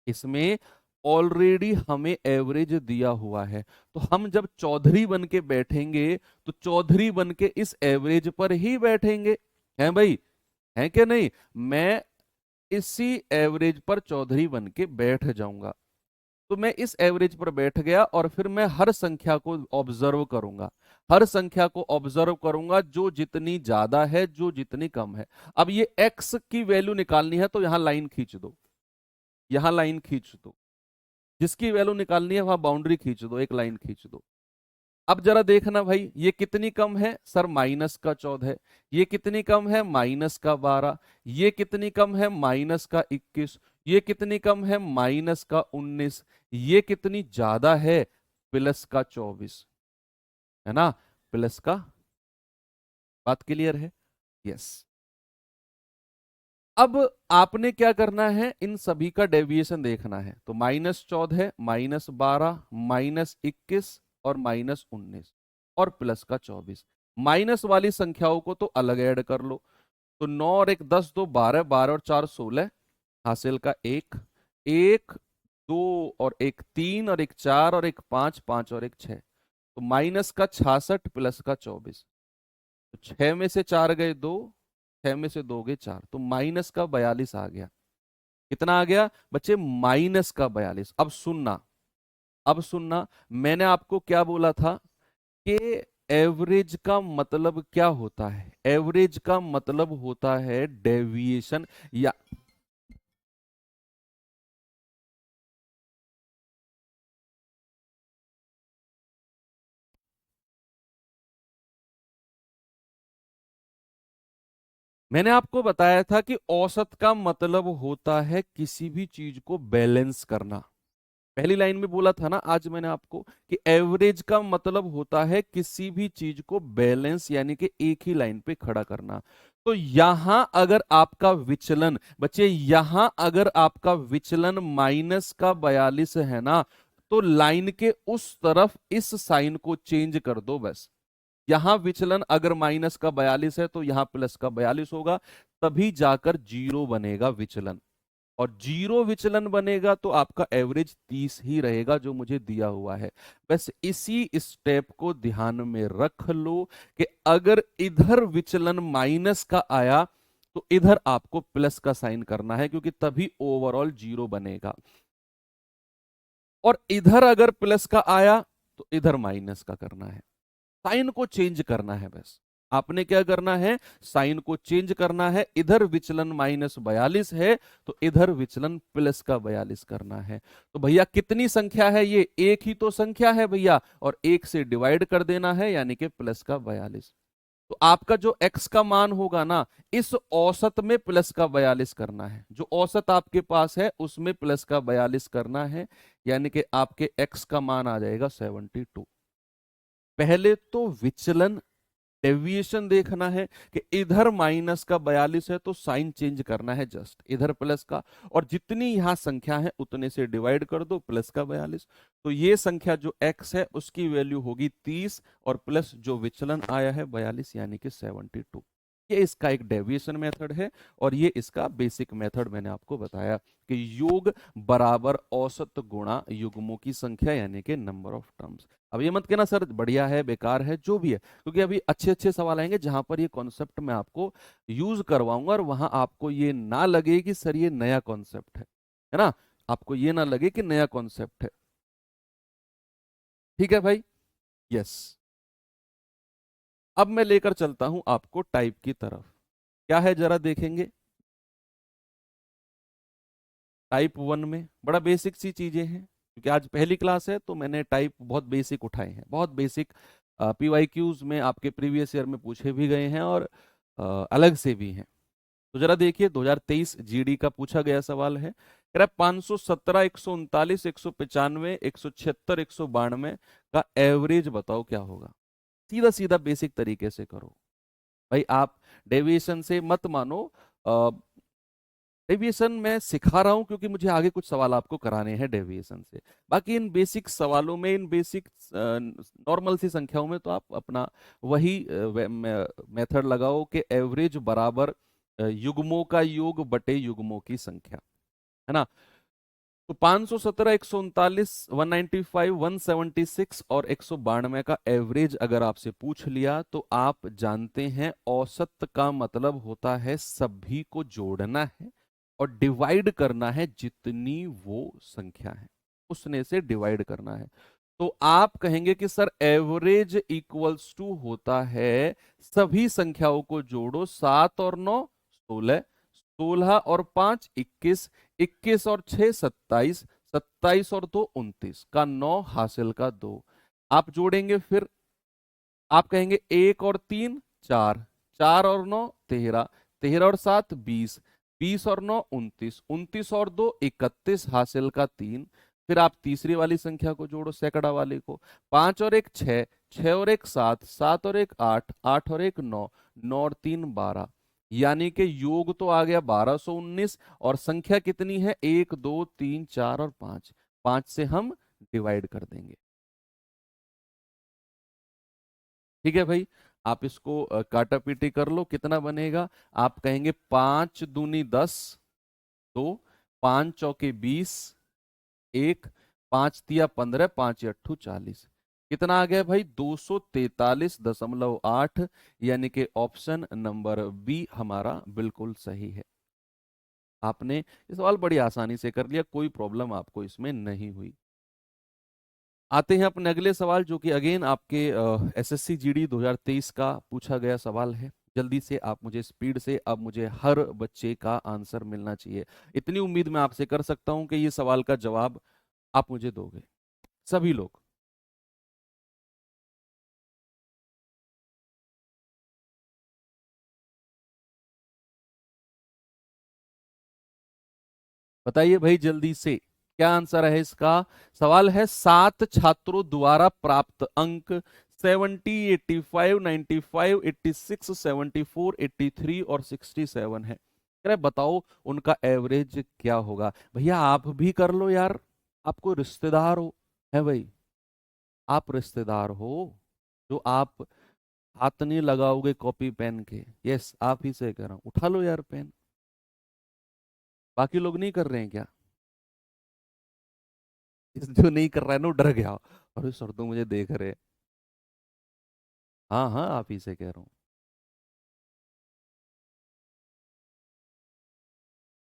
इसमें ऑलरेडी हमें एवरेज दिया हुआ है। तो हम जब चौधरी बन के बैठेंगे तो चौधरी बन के इस एवरेज पर ही बैठेंगे। हैं भाई? हैं कि नहीं? मैं इसी एवरेज पर चौधरी बन के बैठ जाऊंगा। तो मैं इस एवरेज पर बैठ गया और फिर मैं हर संख्या को ऑब्जर्व करूंगा, हर संख्या को ऑब्जर्व करूंगा जो जितनी ज्यादा है, जो जितनी कम है। अब ये x की वैल्यू निकालनी है तो यहां लाइन खींच दो, यहां लाइन खींच दो। जिसकी वैल्यू निकालनी है वहां बाउंड्री खींच दो, एक लाइन खींच दो। अब जरा देखना भाई, ये कितनी कम है सर? माइनस का 14। ये कितनी कम है? माइनस का 12। ये कितनी कम है? माइनस का 21। ये कितनी कम है? माइनस का 19। ये कितनी ज्यादा है? प्लस का 24, है ना? प्लस का। बात क्लियर है? यस। अब आपने क्या करना है, इन सभी का डेविएशन देखना है। तो -14, -12, -21 और -19 और प्लस का 24। माइनस वाली संख्याओं को तो अलग ऐड कर लो। तो 9 और 1 10, 2 12, 12 और 4 16, हासिल का 1, 1 2 और 1 3 और 1 4 और 1 5, 5 और 1 6। तो माइनस का 66 प्लस का 24। तो 6 में से 4 गए 2, 6 में से 2 गए 4, तो माइनस का 42 आ गया। कितना आ गया बच्चे? माइनस का 42। अब सुनना, अब सुनना, मैंने आपको क्या बोला था कि एवरेज का मतलब क्या होता है? एवरेज का मतलब होता है डेविएशन या मैंने आपको बताया था कि औसत का मतलब होता है किसी भी चीज को बैलेंस करना। पहली लाइन में बोला था ना आज मैंने आपको कि एवरेज का मतलब होता है किसी भी चीज को बैलेंस यानी कि एक ही लाइन पे खड़ा करना। तो यहां अगर आपका विचलन बच्चे, यहां अगर आपका विचलन माइनस का 42 है ना, तो लाइन के उस तरफ इस साइन को चेंज कर दो बस। यहां विचलन अगर माइनस का 42 है तो यहां प्लस का 42 होगा, तभी जाकर जीरो बनेगा विचलन। और जीरो विचलन बनेगा तो आपका एवरेज 30 ही रहेगा जो मुझे दिया हुआ है। बस इसी स्टेप को ध्यान में रख लो कि अगर इधर विचलन माइनस का आया तो इधर आपको प्लस का साइन करना है, क्योंकि तभी ओवरऑल जीरो बनेगा। और इधर अगर प्लस का आया तो इधर माइनस का करना है, साइन को चेंज करना है बस। आपने क्या करना है, साइन को चेंज करना है। इधर विचलन -42 है तो इधर विचलन +42 करना है। तो भैया कितनी संख्या है ये, एक ही तो संख्या है भैया, और एक से डिवाइड कर देना है, यानी कि +42। तो आपका जो x का मान होगा ना, इस औसत में +42 करना है। जो औसत आपके पास है उसमें +42 करना है, यानी कि आपके x का मान आ जाएगा 72। पहले तो विचलन, डेविएशन देखना है कि इधर -42 है तो साइन चेंज करना है, जस्ट इधर प्लस का, और जितनी यहां संख्या है उतने से डिवाइड कर दो, +42। तो ये संख्या जो x है उसकी वैल्यू होगी 30, और प्लस जो विचलन आया है 42, यानी कि 72। ये इसका एक डेविएशन मेथड है, और ये इसका बेसिक मेथड मैंने आपको बताया कि योग बराबर औसत गुणा युग्मों की संख्या, यानी कि नंबर ऑफ टर्म्स। अब ये मत कहना सर बढ़िया है, बेकार है, जो भी है, क्योंकि अभी अच्छे अच्छे सवाल आएंगे जहां पर ये कॉन्सेप्ट मैं आपको यूज करवाऊंगा, और वहां आपको ये ना लगे कि सर ये नया कॉन्सेप्ट है ना, आपको ये ना लगे कि नया कॉन्सेप्ट है। ठीक है भाई, यस। अब मैं लेकर चलता हूं आपको टाइप की तरफ। क्या है जरा देखेंगे। टाइप 1 में बड़ा बेसिक सी चीजें हैं, क्योंकि आज पहली क्लास है तो मैंने टाइप बहुत बेसिक उठाए हैं, बहुत बेसिक। PYQs में आपके प्रीवियस ईयर में पूछे भी गए हैं, और अलग से भी हैं। तो जरा देखिए, 2023 जीडी का पूछा गया सवाल है, कह रहा है 517, 139, 195, 176, 192 का एवरेज बताओ क्या होगा। सीधा सीधा बेसिक तरीके से करो भाई। आप डेविएशन से मत मानो। डेविएशन मैं सिखा रहा हूं क्योंकि मुझे आगे कुछ सवाल आपको कराने हैं डेविएशन से। बाकी इन बेसिक सवालों में, इन बेसिक नॉर्मल सी संख्याओं में तो आप अपना वही मेथड लगाओ कि एवरेज बराबर युग्मों का योग बटे युग्मों की संख्या, है ना। तो 517, 139, 195, 176 और 192 का एवरेज अगर आपसे पूछ लिया तो आप जानते हैं औसत का मतलब होता है सभी को जोड़ना है और डिवाइड करना है, जितनी वो संख्या है उसने से डिवाइड करना है। तो आप कहेंगे कि सर एवरेज इक्वल्स टू होता है सभी संख्याओं को जोड़ो, 7 और 9 16, 16 और 5 21, 21 और 6 27, 27 और 2 29 का 9 हासिल का 2। आप जोड़ेंगे, फिर आप कहेंगे 1 और 3 4, 4 और 9 13, 13 और 7 20, 20 और 9 29, 29 और 2 31 हासिल का 3। फिर आप तीसरी वाली संख्या को जोड़ो, सैकड़ा वाले को, 5 और 1 6, 6 और 1 7, 7 और 1 8, 8 और 1 9, 9 और 3 12, यानी कि योग तो आ गया 1219, और संख्या कितनी है 1 2 3 4 और 5, 5 से हम डिवाइड कर देंगे। ठीक है भाई, आप इसको काटा पीटी कर लो, कितना बनेगा। आप कहेंगे 5 दूनी 10, 2, 5 चौके 20, 1, 5 तिया 15, 5 अट्ठू 40। कितना आ गया भाई 243.8, यानी कि ऑप्शन नंबर बी हमारा बिल्कुल सही है। आपने ये सवाल बड़ी आसानी से कर लिया, कोई प्रॉब्लम आपको इसमें नहीं हुई। आते हैं अपने अगले सवाल, जो कि अगेन आपके SSC GD 2023 का पूछा गया सवाल है। जल्दी से आप मुझे स्पीड से, अब मुझे हर बच्चे का आंसर मिलना चाहिए। इतनी उम्मीद मैं आपसे कर सकता हूं कि ये सवाल का जवाब आप मुझे दोगे, सभी लोग। बताइए भाई जल्दी से, क्या आंसर है इसका। सवाल है 7 छात्रों द्वारा प्राप्त अंक 70, 85, 95, 86, 74, 83 और 67 है। कह रहे बताओ उनका एवरेज क्या होगा। भैया आप भी कर लो यार, आपको रिश्तेदार हो, है भाई, आप रिश्तेदार हो, जो आप हाथ नहीं लगाओगे कॉपी पेन के। यस, आप ही से कह रहा हूं, उठा लो यार पेन। बाकी लोग नहीं कर रहे हैं क्या। जो नहीं कर रहा है ना वो डर गया, अरे सर तो मुझे देख रहे हैं। हाँ हाँ, आप ही से कह रहा हूँ।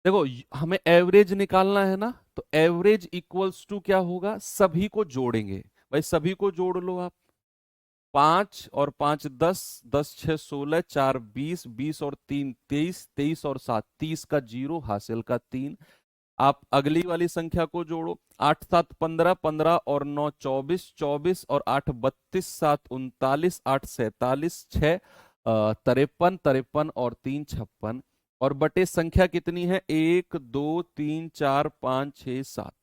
देखो हमें एवरेज निकालना है ना, तो एवरेज इक्वल्स टू क्या होगा, सभी को जोड़ेंगे। भाई सभी को जोड़ लो आप, 5 और 5 10, 10 6 16, 4 20, 20 और 3 23, 23 और 7 30 का जीरो, हासिल का 3। आप अगली वाली संख्या को जोड़ो, 8 7 15, 15 और 9 24, 24 और 8 32, 7 39, 8 47, 6 53, 53 और 3 56। और बटे संख्या कितनी है? 1 2 3 4 5 6 7,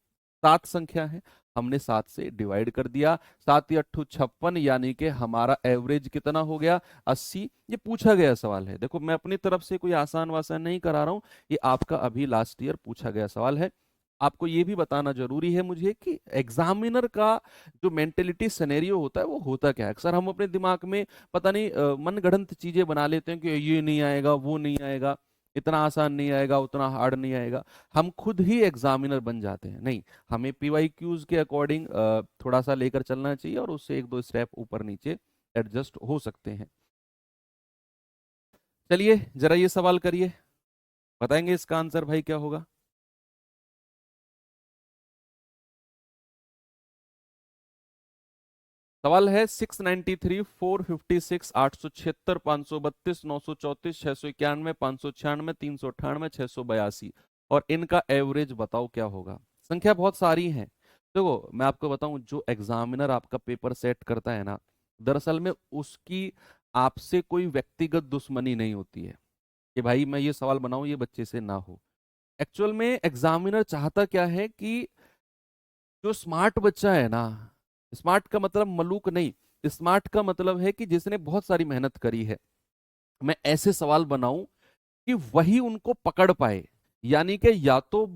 7 संख्या है, हमने 7 से डिवाइड कर दिया। 7 या 8 56, यानी कि हमारा एवरेज कितना हो गया? 80। ये पूछा गया सवाल है, देखो मैं अपनी तरफ से कोई आसान वासान नहीं करा रहा हूं, ये आपका अभी लास्ट ईयर पूछा गया सवाल है। आपको ये भी बताना जरूरी है मुझे कि एग्जामिनर का जो मेंटेलिटी सिनेरियो होता है वो होता क्या है। अक्सर हम अपने दिमाग में पता नहीं मनगढ़ंत चीजें बना लेते हैं कि ये नहीं आएगा, वो नहीं आएगा, इतना आसान नहीं आएगा, उतना हार्ड नहीं आएगा। हम खुद ही एग्जामिनर बन जाते हैं। नहीं, हमें पीवाईक्यूज के अकॉर्डिंग थोड़ा सा लेकर चलना चाहिए और उससे एक दो स्टेप ऊपर नीचे एडजस्ट हो सकते हैं। चलिए जरा ये सवाल करिए, बताएंगे इसका आंसर भाई क्या होगा? सवाल है 693, 456, 876, 532, 934, 691, 596, 398, 682, और इनका एवरेज बताओ क्या होगा। संख्या बहुत सारी है। देखो मैं आपको बताऊं, जो एग्जामिनर आपका पेपर सेट करता है ना, दरअसल में उसकी आपसे कोई व्यक्तिगत दुश्मनी नहीं होती है कि भाई मैं ये सवाल बनाऊं ये बच्चे से ना हो। एक्चुअल में एग्जामिनर चाहता क्या है कि जो स्मार्ट बच्चा है ना, स्मार्ट का मतलब मलूक नहीं, स्मार्ट का मतलब है कि जिसने बहुत सारी मेहनत करी है, मैं ऐसे सवाल बनाऊं कि वही उनको पकड़ पाए। यानी कि या तो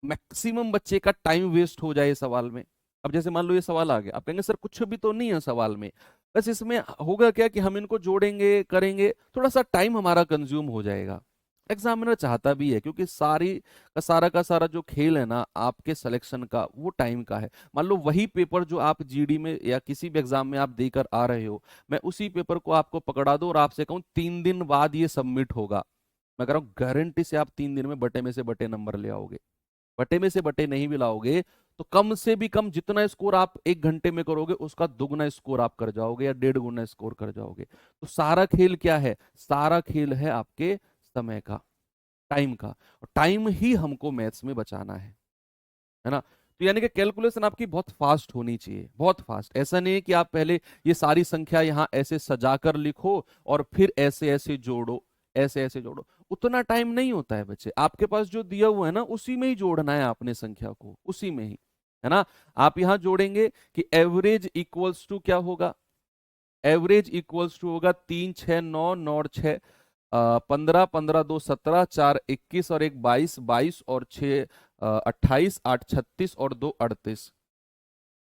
मैक्सिमम बच्चे का टाइम वेस्ट हो जाए सवाल में। अब जैसे मान लो ये सवाल आ गया, आप कहेंगे सर कुछ भी तो नहीं है सवाल में, बस इसमें होगा क्या कि हम इनको जोड़ेंगे करेंगे, थोड़ा सा टाइम हमारा कंज्यूम हो जाएगा। एग्जामिनर चाहता भी है क्योंकि का सारा जो खेल है ना आपके सिलेक्शन का, वो टाइम का है। मान लो वही पेपर जो आप जीडी में या किसी भी एग्जाम में आप देकर आ रहे हो, मैं उसी पेपर को आपको पकड़ा दूं और आपसे कहूं 3 दिन बाद ये सबमिट होगा, मैं कह रहा हूँ गारंटी से आप 3 दिन में बटे में से बटे नंबर ले आओगे। बटे में से बटे नहीं भी लाओगे तो कम से भी कम जितना स्कोर आप 1 घंटे में करोगे उसका दुगना स्कोर आप कर जाओगे या 1.5 गुना स्कोर कर जाओगे। तो सारा खेल क्या है? सारा खेल है आपके समय का, टाइम का, और टाइम ही हमको मैथ्स में बचाना है ना। तो यानी कि कैलकुलेशन आपकी बहुत फास्ट होनी चाहिए, बहुत फास्ट। ऐसा नहीं है कि आप पहले ये सारी संख्या यहां ऐसे सजाकर लिखो और फिर ऐसे ऐसे जोड़ो, ऐसे ऐसे जोड़ो, उतना टाइम नहीं होता है बच्चे। आपके पास जो दिया हुआ है ना उसी में ही जोड़ना है आपने संख्या को, उसी में ही, है ना। आप यहां जोड़ेंगे कि एवरेज इक्वल्स टू क्या होगा? एवरेज इक्वल्स टू होगा 3 6 9 9 और 6 15, 15 2 17, 4 21 और 1 22, 22 और 6 28, 8 36 और 2 38,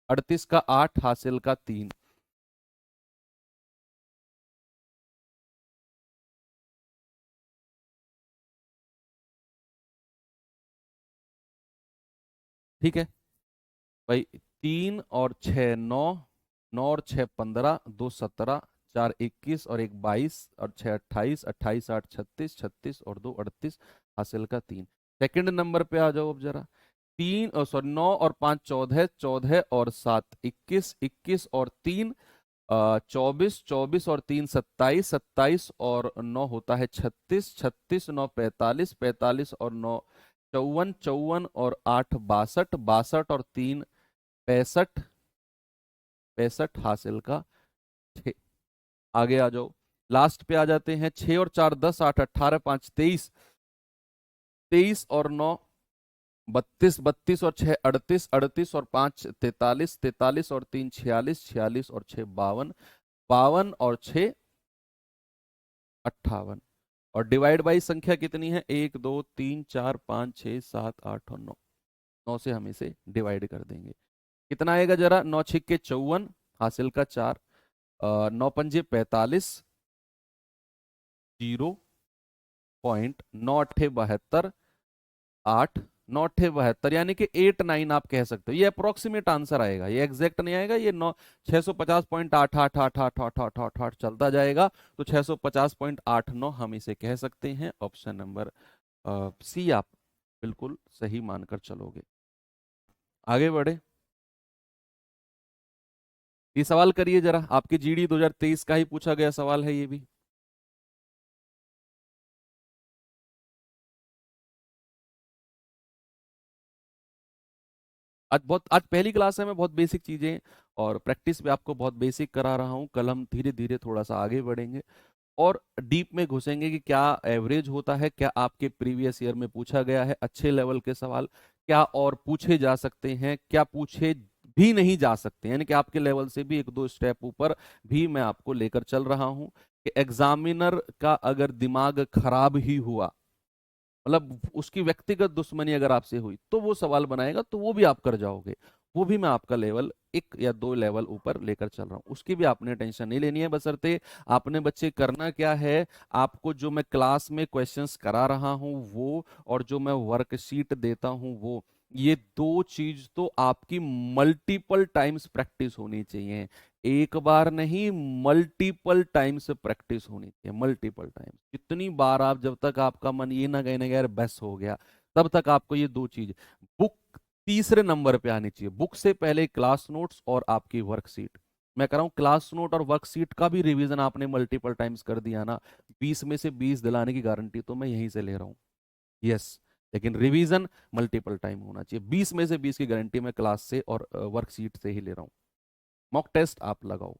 38 का 8, हासिल का 3। ठीक है भाई, 3 और 6 9, 9 और 6 15, 2 17, 4 21 और 1 22 और 6 28, 28 8 36, 36 और 2 38, हासिल का 3। सेकंड नंबर पे आ जाओ अब जरा। 3 और सॉरी 9 और 5 14, 14 और 7 21, 21 और 3 24, 24 और 3 27, 27 और 9 होता है 36, 36 9 45, 45 और 9 54, 54 और 8 62, 62 और 3 65, 65, हासिल का 6। आगे आ जाओ, लास्ट पे आ जाते हैं। 6 और 4 10, 8 18, 5 23, 23 और 9 32, 32 और 6 38, 38 और 5 43, 43 और 3 46, 46 और 6 52, 52 और 6 58। और डिवाइड बाई संख्या कितनी है? 1 2 3 4 5 6 7 8 और 9। 9 से हम इसे डिवाइड कर देंगे, कितना आएगा जरा? 9 छिक्के 54, हासिल का 4, 9 पंजे 45, 0.9 72, 8, 9 72, यानी कि 89 आप कह सकते हो। ये अप्रोक्सीमेट आंसर आएगा, ये एग्जैक्ट नहीं आएगा। ये 9 650.88888888 चलता जाएगा, तो 650.89 हम इसे कह सकते हैं। ऑप्शन नंबर सी आप बिल्कुल सही मानकर चलोगे। आगे बढ़े। ये सवाल करिए जरा, आपके जीडी 2023 का ही पूछा गया सवाल है ये भी। आज पहली क्लास है, मैं बहुत बेसिक चीजें और प्रैक्टिस भी आपको बहुत बेसिक करा रहा हूँ। कल हम धीरे धीरे थोड़ा सा आगे बढ़ेंगे और डीप में घुसेंगे कि क्या एवरेज होता है, क्या आपके प्रीवियस ईयर में पूछा गया है अच्छे लेवल के सवाल, क्या और पूछे जा सकते हैं, क्या पूछे भी नहीं जा सकते, यानी कि आपके लेवल से भी एक दो स्टेप ऊपर भी मैं आपको लेकर चल रहा हूं कि एग्जामिनर का अगर दिमाग खराब ही हुआ, मतलब उसकी व्यक्तिगत दुश्मनी अगर आपसे हुई, तो वो सवाल बनाएगा तो वो भी आप कर जाओगे। वो भी मैं आपका लेवल एक या दो लेवल ऊपर लेकर चल रहा हूँ, उसकी भी आपने टेंशन नहीं लेनी है। बशर्ते आपने बच्चे करना क्या है, आपको जो मैं क्लास में क्वेश्चंस करा रहा हूँ वो, और जो मैं वर्कशीट देता हूँ वो, ये दो चीज तो आपकी मल्टीपल टाइम्स प्रैक्टिस होनी चाहिए। एक बार नहीं, मल्टीपल टाइम्स प्रैक्टिस होनी चाहिए, मल्टीपल टाइम्स। कितनी बार आप, जब तक आपका मन ये ना कहने यार बस हो गया, तब तक आपको ये दो चीज, बुक तीसरे नंबर पे आनी चाहिए। बुक से पहले क्लास नोट्स और आपकी वर्कशीट। मैं कह रहा हूँ क्लास नोट और वर्कशीट का भी रिवीजन आपने मल्टीपल टाइम्स कर दिया ना, 20 में से 20 दिलाने की गारंटी तो मैं यहीं से ले रहा हूँ। यस, लेकिन रिवीजन मल्टीपल टाइम होना चाहिए। 20 में से 20 की गारंटी मैं क्लास से और वर्कशीट से ही ले रहा हूँ। मॉक टेस्ट आप लगाओ।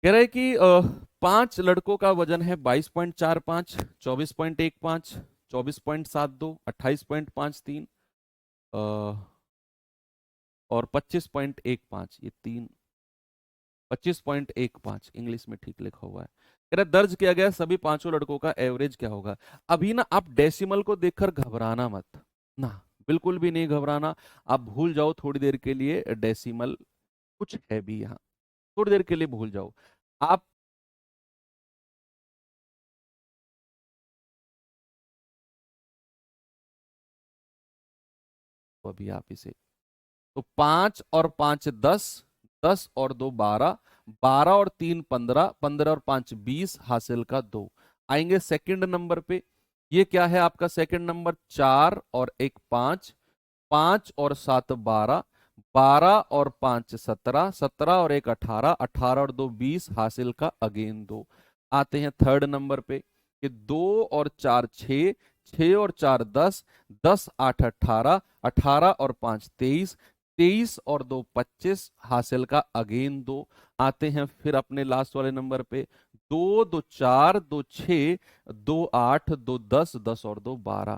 कह रहे हैं कि 5 लड़कों का वजन है 22.45, 24.15, 24.72, 28.53 और 25.15। ये तीन, 25.15 इंग्लिश में ठीक लिखा हुआ है। कह रहा है दर्ज किया गया सभी पांचों लड़कों का एवरेज क्या होगा। अभी ना आप डेसिमल को देखकर घबराना मत ना, बिल्कुल भी नहीं घबराना। आप भूल जाओ थोड़ी देर के लिए डेसिमल कुछ है भी यहाँ, थोड़ी देर के लिए भूल जाओ आप। अभी आप इसे, तो 5 और 5 10, 10 और 2 12, 12 और 3 15, 15 और 5 20, हासिल का 2। आएंगे सेकंड नंबर पे। ये क्या है आपका सेकंड नंबर, 4 और 1 5, 5 और 7 12, 12 और 5 17, 17 और 1 18, 18 और 2 20, हासिल का अगेन 2। आते हैं थर्ड नंबर पे कि 2 और 4 6, 6 और 4 10, 10 8 18, 18 और 5 23, 23 और 2 25, हासिल का अगेन 2। आते हैं फिर अपने लास्ट वाले नंबर पे, 2 2 4 2 6, 2 8 2 10, 10 और 2 12।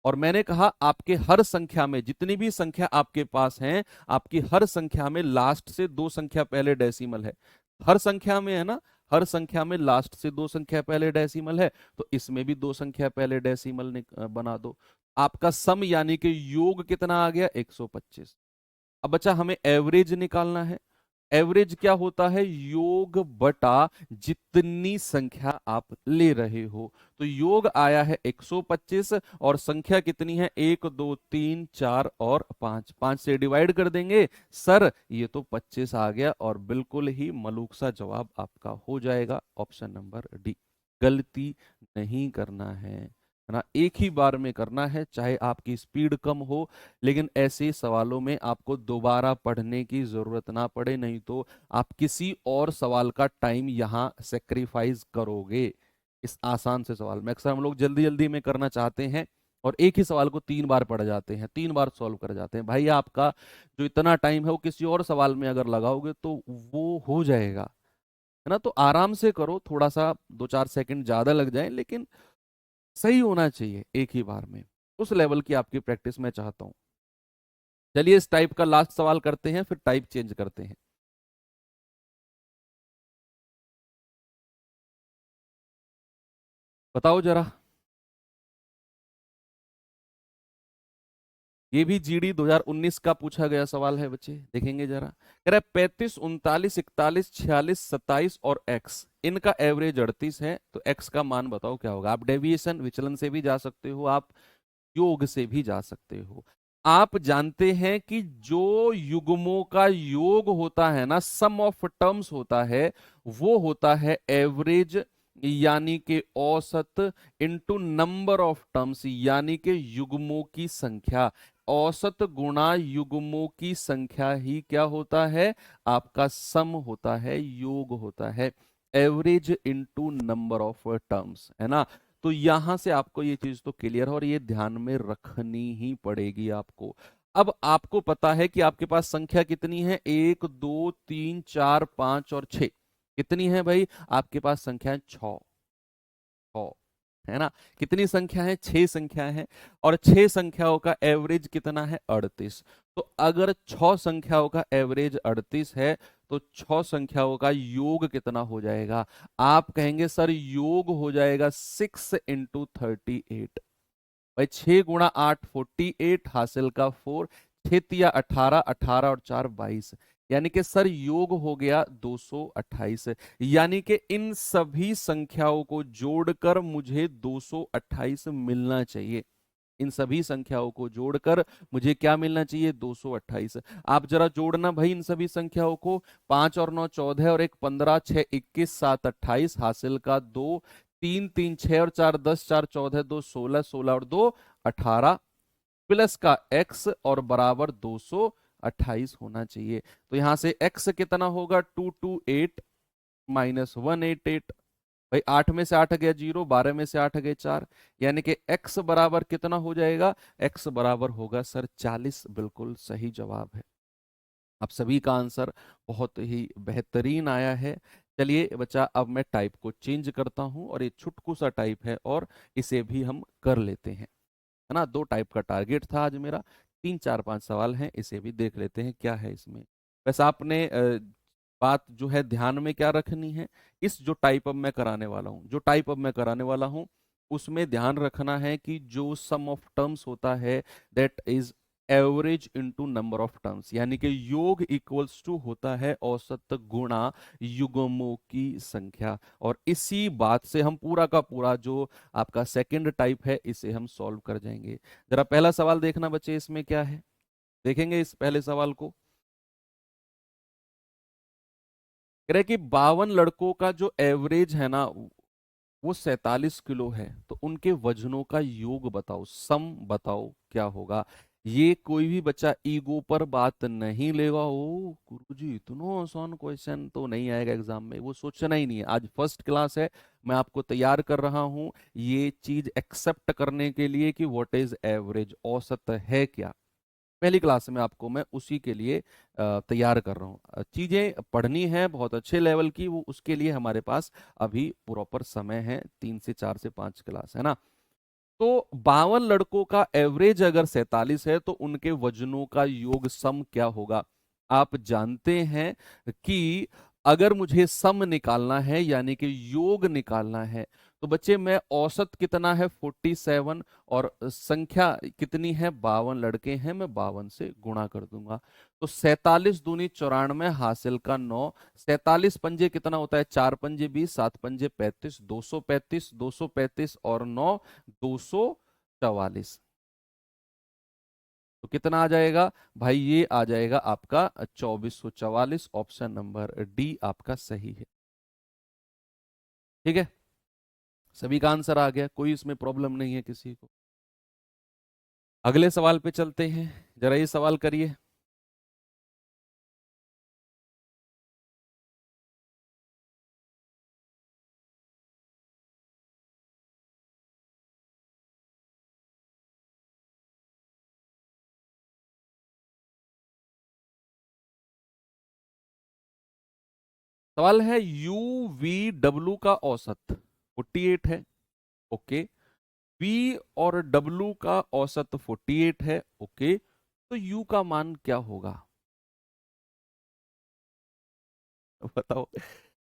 और मैंने कहा आपके हर संख्या में, जितनी भी संख्या आपके पास हैं, आपकी हर संख्या में लास्ट से दो संख्या पहले डेसिमल है। हर संख्या में है ना, हर संख्या में लास्ट से दो संख्या पहले डेसिमल है, तो इसमें भी दो संख्या पहले डेसिमल बना दो। आपका सम यानी कि योग कितना आ गया, 125। अब बच्चा हमें एवरेज निकालना है। एवरेज क्या होता है, योग बटा जितनी संख्या आप ले रहे हो। तो योग आया है 125 और संख्या कितनी है, 1 2 3 4 और 5, 5 से डिवाइड कर देंगे सर, ये तो 25 आ गया और बिल्कुल ही मलूक सा जवाब आपका हो जाएगा ऑप्शन नंबर डी। गलती नहीं करना है ना, एक ही बार में करना है, चाहे आपकी स्पीड कम हो, लेकिन ऐसे सवालों में आपको दोबारा पढ़ने की जरूरत ना पड़े, नहीं तो आप किसी और सवाल का टाइम यहाँ सेक्रीफाइस करोगे। इस आसान से सवाल में अक्सर हम लोग जल्दी जल्दी में करना चाहते हैं और एक ही सवाल को 3 बार पढ़ जाते हैं, 3 बार सॉल्व कर जाते हैं। भाई आपका जो इतना टाइम है वो किसी और सवाल में अगर लगाओगे तो वो हो जाएगा, है ना। तो आराम से करो, थोड़ा सा 2 4 सेकंड ज्यादा लग जाए, लेकिन सही होना चाहिए एक ही बार में। उस लेवल की आपकी प्रैक्टिस मैं चाहता हूं। चलिए इस टाइप का लास्ट सवाल करते हैं, फिर टाइप चेंज करते हैं। बताओ जरा। ये भी जीडी 2019 का पूछा गया सवाल है बच्चे, देखेंगे जरा। कह रहा है 35 39 41 46 27 और एक्स, इनका एवरेज 38 है, तो एक्स का मान बताओ क्या होगा। आप डेविएशन विचलन से भी जा सकते हो, आप योग से भी जा सकते हो। आप जानते हैं कि जो युग्मों का योग होता है ना, सम ऑफ टर्म्स होता है, वो होता है एवरेज यानी कि औसत इनटू नंबर ऑफ टर्म्स, यानी कि युग्मों की संख्या। औसत गुणा युग्मों की संख्या ही क्या होता है, आपका सम होता है, योग होता है। Average into number of terms, है ना। तो यहां से आपको ये चीज तो क्लियर है और ये ध्यान में रखनी ही पड़ेगी आपको। अब आपको पता है कि आपके पास संख्या कितनी है, 1 2 3 4 5 और 6। कितनी है भाई, आपके पास संख्या है 6। है ना। कितनी संख्या है, 6 संख्या है। और 6 संख्याओं का एवरेज कितना है, 38। तो अगर 6 संख्याओं का एवरेज 38 है तो 6 संख्याओं का योग कितना हो जाएगा। आप कहेंगे सर योग हो जाएगा 6 × 38। भाई 6 × 8 48, हासिल का 4। 6 × 3 = 18, 18 और 4 22। यानी कि सर योग हो गया 228। यानी कि इन सभी संख्याओं को जोड़कर मुझे 228 मिलना चाहिए। इन सभी संख्याओं को जोड़कर मुझे क्या मिलना चाहिए, 228। आप जरा जोड़ना भाई इन सभी संख्याओं को। 5 और 9 14 और 1 15, 6 21, 7 28, हासिल का 2। 3 3 6 और 4 10, 4 14, 2 16, 16 और 2 18, प्लस का x और बराबर 228 होना चाहिए। तो यहां से x कितना होगा, 228 माइनस 188। भाई 8 में से 8 गया 0, 12 में से 8 गए 4। यानी कि x बराबर कितना हो जाएगा, x बराबर होगा सर 40। बिल्कुल सही जवाब है। आप सभी का आंसर बहुत ही बेहतरीन आया है। चलिए बच्चा, अब मैं टाइप को चेंज करता हूं और ये छुटकू सा टाइप है और इसे भी हम कर लेते हैं, है ना। 2 टाइप का टारगेट था आज मेरा। 3 4 5 सवाल हैं, इसे भी देख लेते हैं क्या है इसमें। वैसे आपने बात जो है ध्यान में क्या रखनी है, इस जो टाइप अब मैं कराने वाला हूँ, जो टाइप अब मैं कराने वाला हूँ, उसमें ध्यान रखना है कि जो सम ऑफ टर्म्स होता है that is average into number of terms, यानी कि योग इक्वल्स टू होता है औसत गुणा युग्मों की संख्या। और इसी बात से हम पूरा का पूरा जो आपका सेकंड टाइप है इसे हम सॉल्व कर जाएंगे। जरा पहला सवाल देखना बच्चे, इसमें क्या है, देखेंगे इस पहले सवाल को। कह रहे कि 52 लड़कों का जो एवरेज है ना वो 47 किलो है, तो उनके वजनों का योग बताओ, सम बताओ क्या होगा। ये कोई भी बच्चा ईगो पर बात नहीं लेगा, ओ गुरुजी इतना आसान क्वेश्चन तो नहीं आएगा एग्जाम में, वो सोचना ही नहीं है। आज फर्स्ट क्लास है, मैं आपको तैयार कर रहा हूं ये चीज एक्सेप्ट करने के लिए कि व्हाट इज एवरेज, औसत है क्या। पहली क्लास में आपको मैं उसी के लिए तैयार कर रहा हूँ। चीजें पढ़नी है बहुत अच्छे लेवल की, वो उसके लिए हमारे पास अभी प्रॉपर समय है, 3 से 4 से 5 क्लास, है ना। तो 52 लड़कों का एवरेज अगर 47 है तो उनके वजनों का योग सम क्या होगा। आप जानते हैं कि अगर मुझे सम निकालना है यानी कि योग निकालना है तो बच्चे मैं औसत कितना है 47 और संख्या कितनी है 52 लड़के हैं, मैं 52 से गुणा कर दूंगा। तो 47 दूनी 94, हासिल का 9। 47 पंजे कितना होता है, 4 पंजे 20, 7 पंजे 35, 235, 235 और 9 244। तो कितना आ जाएगा भाई, ये आ जाएगा आपका 2444। ऑप्शन नंबर डी आपका सही है। ठीक है, सभी का आंसर आ गया, कोई इसमें प्रॉब्लम नहीं है किसी को। अगले सवाल पे चलते हैं, जरा ये सवाल करिए। सवाल है यू वी डब्ल्यू का औसत 48 है, ओके। वी और डब्ल्यू का औसत 48 है, ओके। तो यू का मान क्या होगा, बताओ।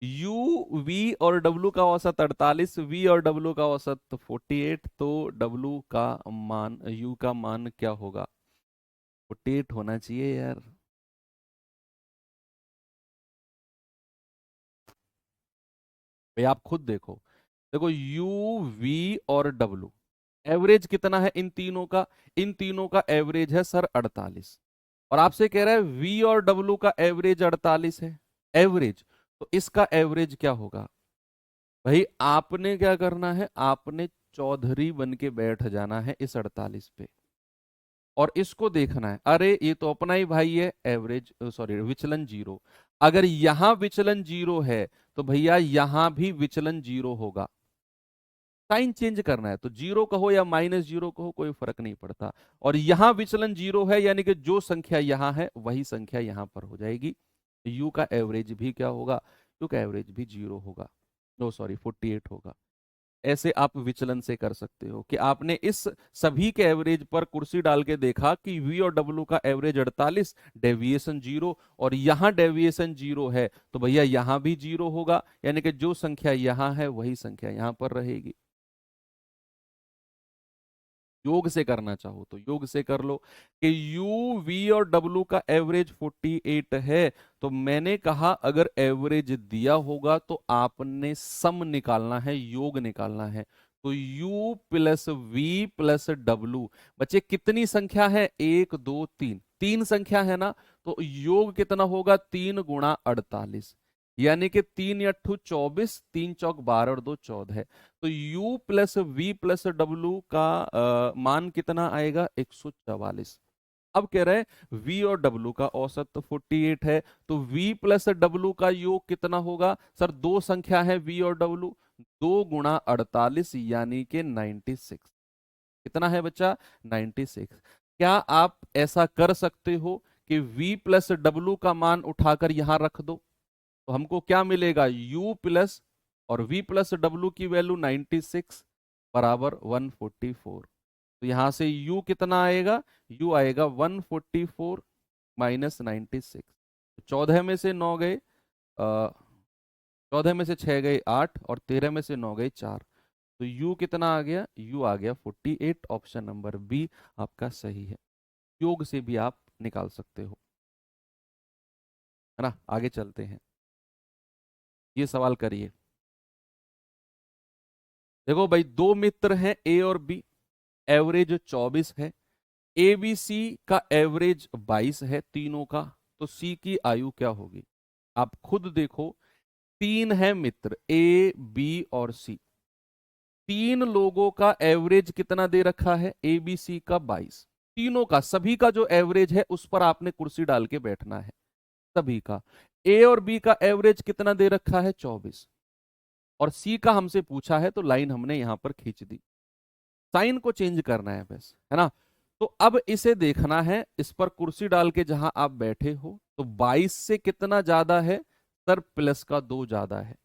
यू वी और डब्लू का औसत 48, वी और डब्लू का औसत 48, तो डब्लू का मान, यू का मान क्या होगा। 48 होना चाहिए यार। भाई आप खुद देखो, देखो यू वी और डब्लू एवरेज कितना है इन तीनों का, इन तीनों का एवरेज है सर 48। और आपसे कह रहा है वी और डब्लू का एवरेज 48 है, एवरेज। तो इसका एवरेज क्या होगा, भाई आपने क्या करना है, आपने चौधरी बन के बैठ जाना है इस 48 पे, और इसको देखना है, अरे ये तो अपना ही भाई है, एवरेज सॉरी विचलन जीरो। अगर यहां विचलन जीरो है तो भैया यहां भी विचलन जीरो होगा। साइन चेंज करना है तो जीरो कहो या माइनस जीरो कहो कोई फर्क नहीं पड़ता। और यहां विचलन जीरो है यानी कि जो संख्या यहां है वही संख्या यहां पर हो जाएगी। यू का एवरेज भी क्या होगा, यू का एवरेज भी जीरो होगा, नो सॉरी 48 होगा। ऐसे आप विचलन से कर सकते हो कि आपने इस सभी के एवरेज पर कुर्सी डाल के देखा कि वी और डब्ल्यू का एवरेज 48, डेविएशन जीरो, और यहां डेविएशन जीरो है तो भैया यहां भी जीरो होगा, यानी कि जो संख्या यहां है वही संख्या यहां पर रहेगी। योग से करना चाहो तो योग से कर लो कि u v और w का एवरेज 48 है, तो मैंने कहा अगर एवरेज दिया होगा तो आपने सम निकालना है, योग निकालना है। तो u plus V plus W, बच्चे कितनी संख्या है, एक दो तीन, तीन संख्या है ना, तो योग कितना होगा, 3 गुणा 48, यानी कि 3 × 8 = 24, 3 × 4 = 12 और 2 = 14 है। तो u plus V plus W का मान कितना आएगा, 144। अब कह रहे हैं v और w का औसत तो 48 है, तो v प्लस डब्ल्यू का योग कितना होगा, सर दो संख्या है v और w, 2 × 48 यानी कि 96। कितना है बच्चा, 96। क्या आप ऐसा कर सकते हो कि v प्लस डब्ल्यू का मान उठाकर यहां रख दो, तो हमको क्या मिलेगा, u प्लस और v प्लस डब्ल्यू की वैल्यू 96 बराबर 144। तो यहां से u कितना आएगा, u आएगा 144 माइनस 96। 14 में से 9 गए, 14 में से 6 गए 8, और 13 में से 9 गए 4। तो u कितना आ गया, u आ गया 48। ऑप्शन नंबर बी आपका सही है। योग से भी आप निकाल सकते हो, है ना। आगे चलते हैं, ये सवाल करिए। देखो भाई दो मित्र हैं ए और बी, एवरेज 24 है। ए बी सी का एवरेज 22 है तीनों का, तो सी की आयु क्या होगी, आप खुद देखो। तीन है मित्र ए बी और सी, तीन लोगों का एवरेज कितना दे रखा है, ए बी सी का 22। तीनों का, सभी का जो एवरेज है उस पर आपने कुर्सी डाल के बैठना है, सभी का। ए और बी का एवरेज कितना दे रखा है, 24, और सी का हमसे पूछा है तो लाइन हमने यहां पर खींच दी। साइन को चेंज करना है बस, है ना। तो अब इसे देखना है, इस पर कुर्सी डाल के जहां आप बैठे हो, तो 22 से कितना ज्यादा है, सर प्लस का 2 ज्यादा है।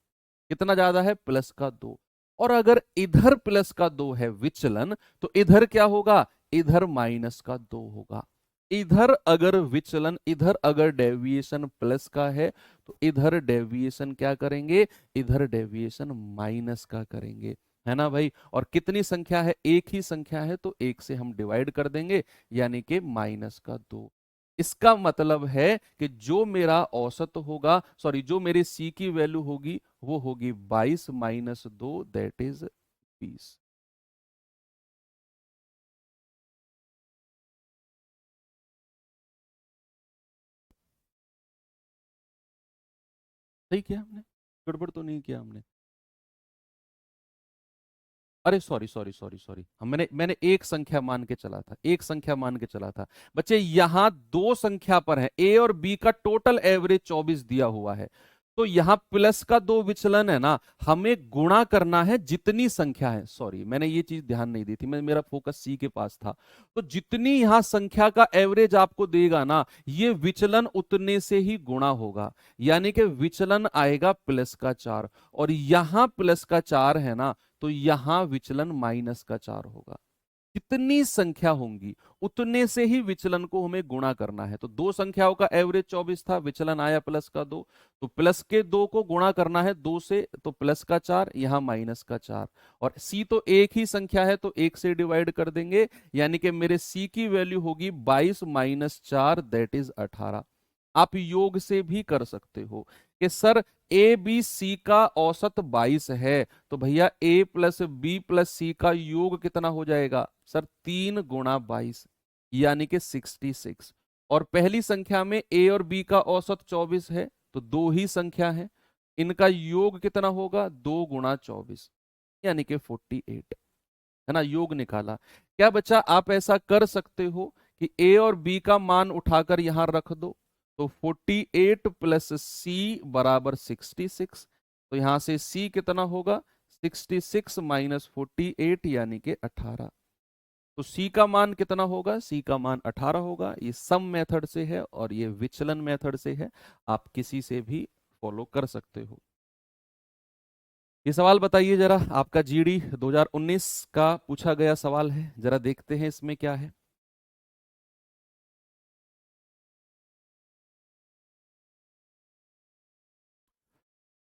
कितना ज्यादा है, प्लस का 2। और अगर इधर प्लस का 2 है विचलन, तो इधर क्या होगा, इधर माइनस का 2 होगा। इधर अगर विचलन, इधर अगर डेविएशन प्लस का है तो इधर डेविएशन क्या करेंगे, इधर डेविएशन माइनस का करेंगे, है ना भाई। और कितनी संख्या है, एक ही संख्या है, तो एक से हम डिवाइड कर देंगे, यानी कि माइनस का 2। इसका मतलब है कि जो मेरा औसत होगा, सॉरी जो मेरे सी की वैल्यू होगी वो होगी 22 माइनस 2, दैट इज 20। सही किया हमने, गड़बड़ तो नहीं किया हमने। अरे सॉरी सॉरी सॉरी सॉरी, हम मैंने मैंने एक संख्या मान के चला था, एक संख्या मान के चला था। बच्चे यहां दो संख्या पर है, ए और बी का टोटल एवरेज 24 दिया हुआ है, तो यहां प्लस का 2 विचलन है ना, हमें गुणा करना है जितनी संख्या है। सॉरी मैंने ये चीज ध्यान नहीं दी थी, मैं मेरा फोकस सी के पास था। तो जितनी यहां संख्या का एवरेज आपको देगा ना, ये विचलन उतने से ही गुणा होगा, यानी कि विचलन आएगा प्लस का 4, और यहां प्लस का 4 है ना, तो यहां विचलन माइनस का 4 होगा। कितनी संख्या होंगी उतने से ही विचलन को हमें गुणा करना है। तो दो संख्याओं का एवरेज 24 था, विचलन आया प्लस का 2, तो प्लस के 2 को गुणा करना है 2 से, तो प्लस का 4, यहां माइनस का 4। और सी तो एक ही संख्या है तो एक से डिवाइड कर देंगे, यानी कि मेरे सी की वैल्यू होगी 22 माइनस 4, दैट इज 18। आप योग से भी कर सकते हो कि सर ए बी सी का औसत 22 है, तो भैया ए प्लस बी प्लस सी का योग कितना हो जाएगा, सर 3 × 22 यानी कि 66। और पहली संख्या में ए और बी का औसत 24 है, तो दो ही संख्या है, इनका योग कितना होगा, 2 गुणा 24 यानी कि 48, है ना, योग निकाला। क्या बच्चा आप ऐसा कर सकते हो कि ए और बी का मान उठाकर यहां रख दो, तो 48 प्लस सी बराबर 66, तो यहां से सी कितना होगा, 66 माइनस 48 यानी कि 18। तो सी का मान कितना होगा, सी का मान 18 होगा। ये सम मेथड से है और ये विचलन मेथड से है, आप किसी से भी फॉलो कर सकते हो। ये सवाल बताइए जरा, आपका जीडी 2019 का पूछा गया सवाल है, जरा देखते हैं इसमें क्या है।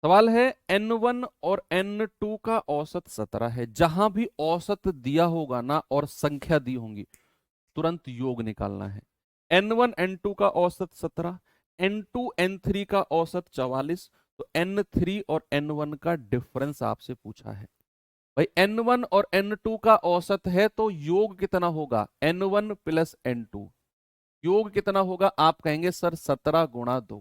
सवाल है N1 और N2 का औसत 17 है। जहां भी औसत दिया होगा ना और संख्या दी होंगी, तुरंत योग निकालना है। N1 N2 का औसत 17, N2 N3 का औसत 44, तो N3 और N1 का डिफरेंस आपसे पूछा है। भाई N1 और N2 का औसत है तो योग कितना होगा, N1 प्लस N2, योग कितना होगा, आप कहेंगे सर 17 गुणा 2,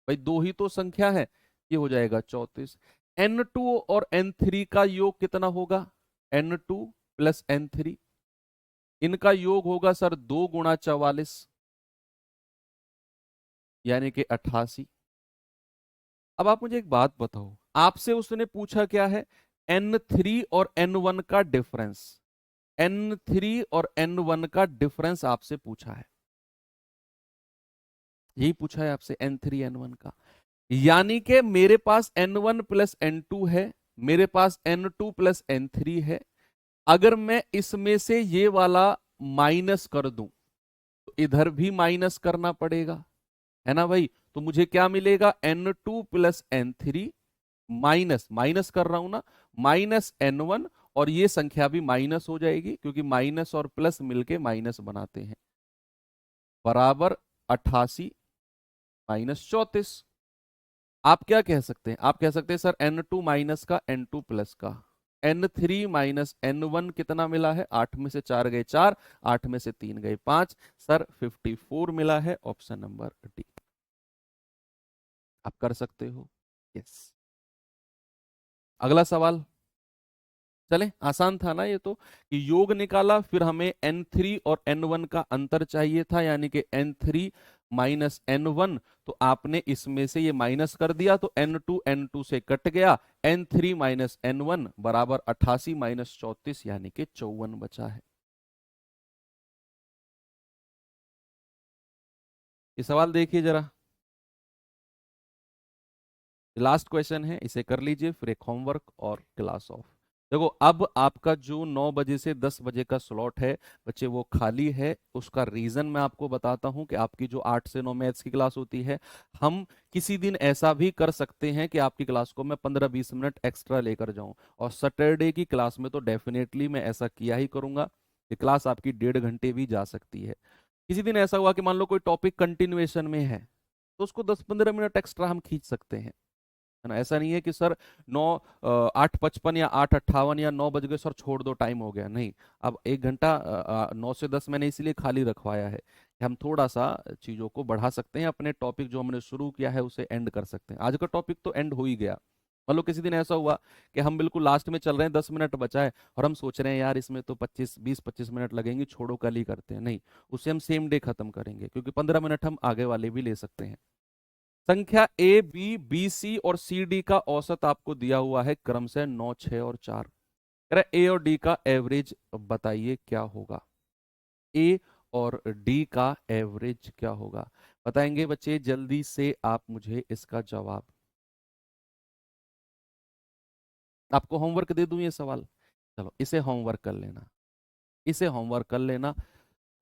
भाई दो ही तो संख्या है, ये हो जाएगा 34। N2 और N3 का योग कितना होगा, N2 प्लस N3, इनका योग होगा सर 2 गुणा 44 यानी कि 88। अब आप मुझे एक बात बताओ, आपसे उसने पूछा क्या है, N3 और N1 का डिफरेंस, N3 और N1 का डिफरेंस आपसे पूछा है, यही पूछा है आपसे N3 N1 का। यानी कि मेरे पास N1 प्लस N2 है, मेरे पास N2 प्लस N3 है। अगर मैं इसमें से ये वाला माइनस कर दूं तो इधर भी माइनस करना पड़ेगा, है ना भाई। तो मुझे क्या मिलेगा, N2 plus N3 minus minus कर रहा हूं ना, माइनस N1, और ये संख्या भी माइनस हो जाएगी क्योंकि माइनस और प्लस मिलके माइनस बनाते हैं, बराबर 88 माइनस 34। आप क्या कह सकते हैं, आप कह सकते हैं सर N2 माइनस का N2 प्लस का, N3 माइनस N1 कितना मिला है, 8 में से 4 गए 4, 8 में से 3 गए 5, सर 54 मिला है, ऑप्शन नंबर डी। आप कर सकते हो, यस। अगला सवाल, चले, आसान था ना ये तो, कि योग निकाला, फिर हमें N3 और N1 का अंतर चाहिए था, यानी कि N3 माइनस N1, तो आपने इसमें से ये माइनस कर दिया तो N2 N2 से कट गया, N3 माइनस N1 बराबर 88 माइनस 34 यानी कि 54 बचा है। ये सवाल देखिए जरा, लास्ट क्वेश्चन है, इसे कर लीजिए, फिर एक होमवर्क और क्लास ऑफ। देखो अब आपका जो 9 बजे से 10 बजे का स्लॉट है बच्चे, वो खाली है। उसका रीजन मैं आपको बताता हूं कि आपकी जो 8 से 9 मैथ्स की क्लास होती है, हम किसी दिन ऐसा भी कर सकते हैं कि आपकी क्लास को मैं 15-20 मिनट एक्स्ट्रा लेकर जाऊं, और सैटरडे की क्लास में तो डेफिनेटली मैं ऐसा किया ही करूंगा कि क्लास आपकी 1.5 घंटे भी जा सकती है। किसी दिन ऐसा हुआ कि मान लो कोई टॉपिक कंटिन्यूएशन में है, तो उसको 10-15 मिनट एक्स्ट्रा हम खींच सकते हैं, है ना। ऐसा नहीं है कि सर 8:55 या 8:58 या 9 बज गए सर छोड़ दो टाइम हो गया, नहीं। अब 1 घंटा 9 से 10 मैंने इसलिए खाली रखवाया है कि हम थोड़ा सा चीज़ों को बढ़ा सकते हैं, अपने टॉपिक जो हमने शुरू किया है उसे एंड कर सकते हैं। आज का टॉपिक तो एंड हो ही गया। मान लो किसी दिन ऐसा हुआ कि हम बिल्कुल लास्ट में चल रहे हैं, 10 मिनट बचा है, और हम सोच रहे हैं यार इसमें तो 20-25 मिनट लगेंगे, छोड़ो कल ही करते हैं, नहीं, उसे हम सेम डे खत्म करेंगे, क्योंकि 15 मिनट हम आगे वाले भी ले सकते हैं। संख्या ए बी बी सी और सी डी का औसत आपको दिया हुआ है क्रम से 9, 6 और 4। कह रहा ए और डी का एवरेज बताइए क्या होगा, ए और डी का एवरेज क्या होगा, बताएंगे बच्चे जल्दी से आप मुझे इसका जवाब। आपको होमवर्क दे दूं ये सवाल, चलो इसे होमवर्क कर लेना, इसे होमवर्क कर लेना।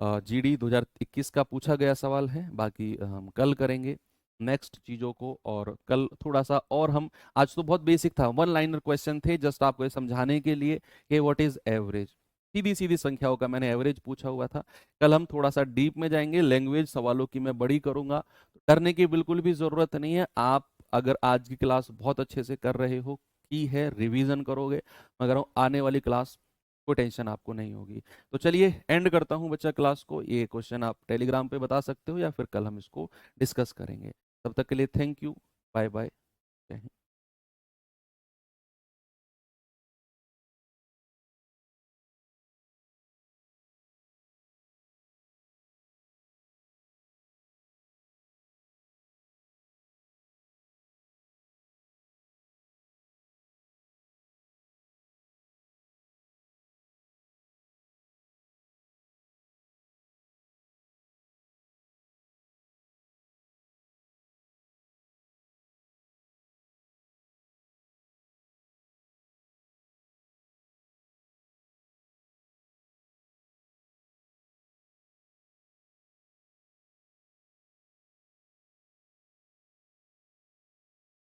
जीडी 2021 का पूछा गया सवाल है, बाकी हम कल करेंगे नेक्स्ट चीज़ों को, और कल थोड़ा सा और हम, आज तो बहुत बेसिक था, वन लाइनर क्वेश्चन थे जस्ट आपको ये समझाने के लिए कि व्हाट इज एवरेज, सीधी सीधी संख्याओं का मैंने एवरेज पूछा हुआ था। कल हम थोड़ा सा डीप में जाएंगे, लैंग्वेज सवालों की मैं बड़ी करूंगा, डरने की बिल्कुल भी जरूरत नहीं है। आप अगर आज की क्लास बहुत अच्छे से कर रहे हो, की है, रिवीजन करोगे, मगर आने वाली क्लास कोई टेंशन आपको नहीं होगी। तो चलिए एंड करता हूं बच्चा क्लास को, ये क्वेश्चन आप टेलीग्राम पे बता सकते हो या फिर कल हम इसको डिस्कस करेंगे। तब तक के लिए थैंक यू, बाय बाय।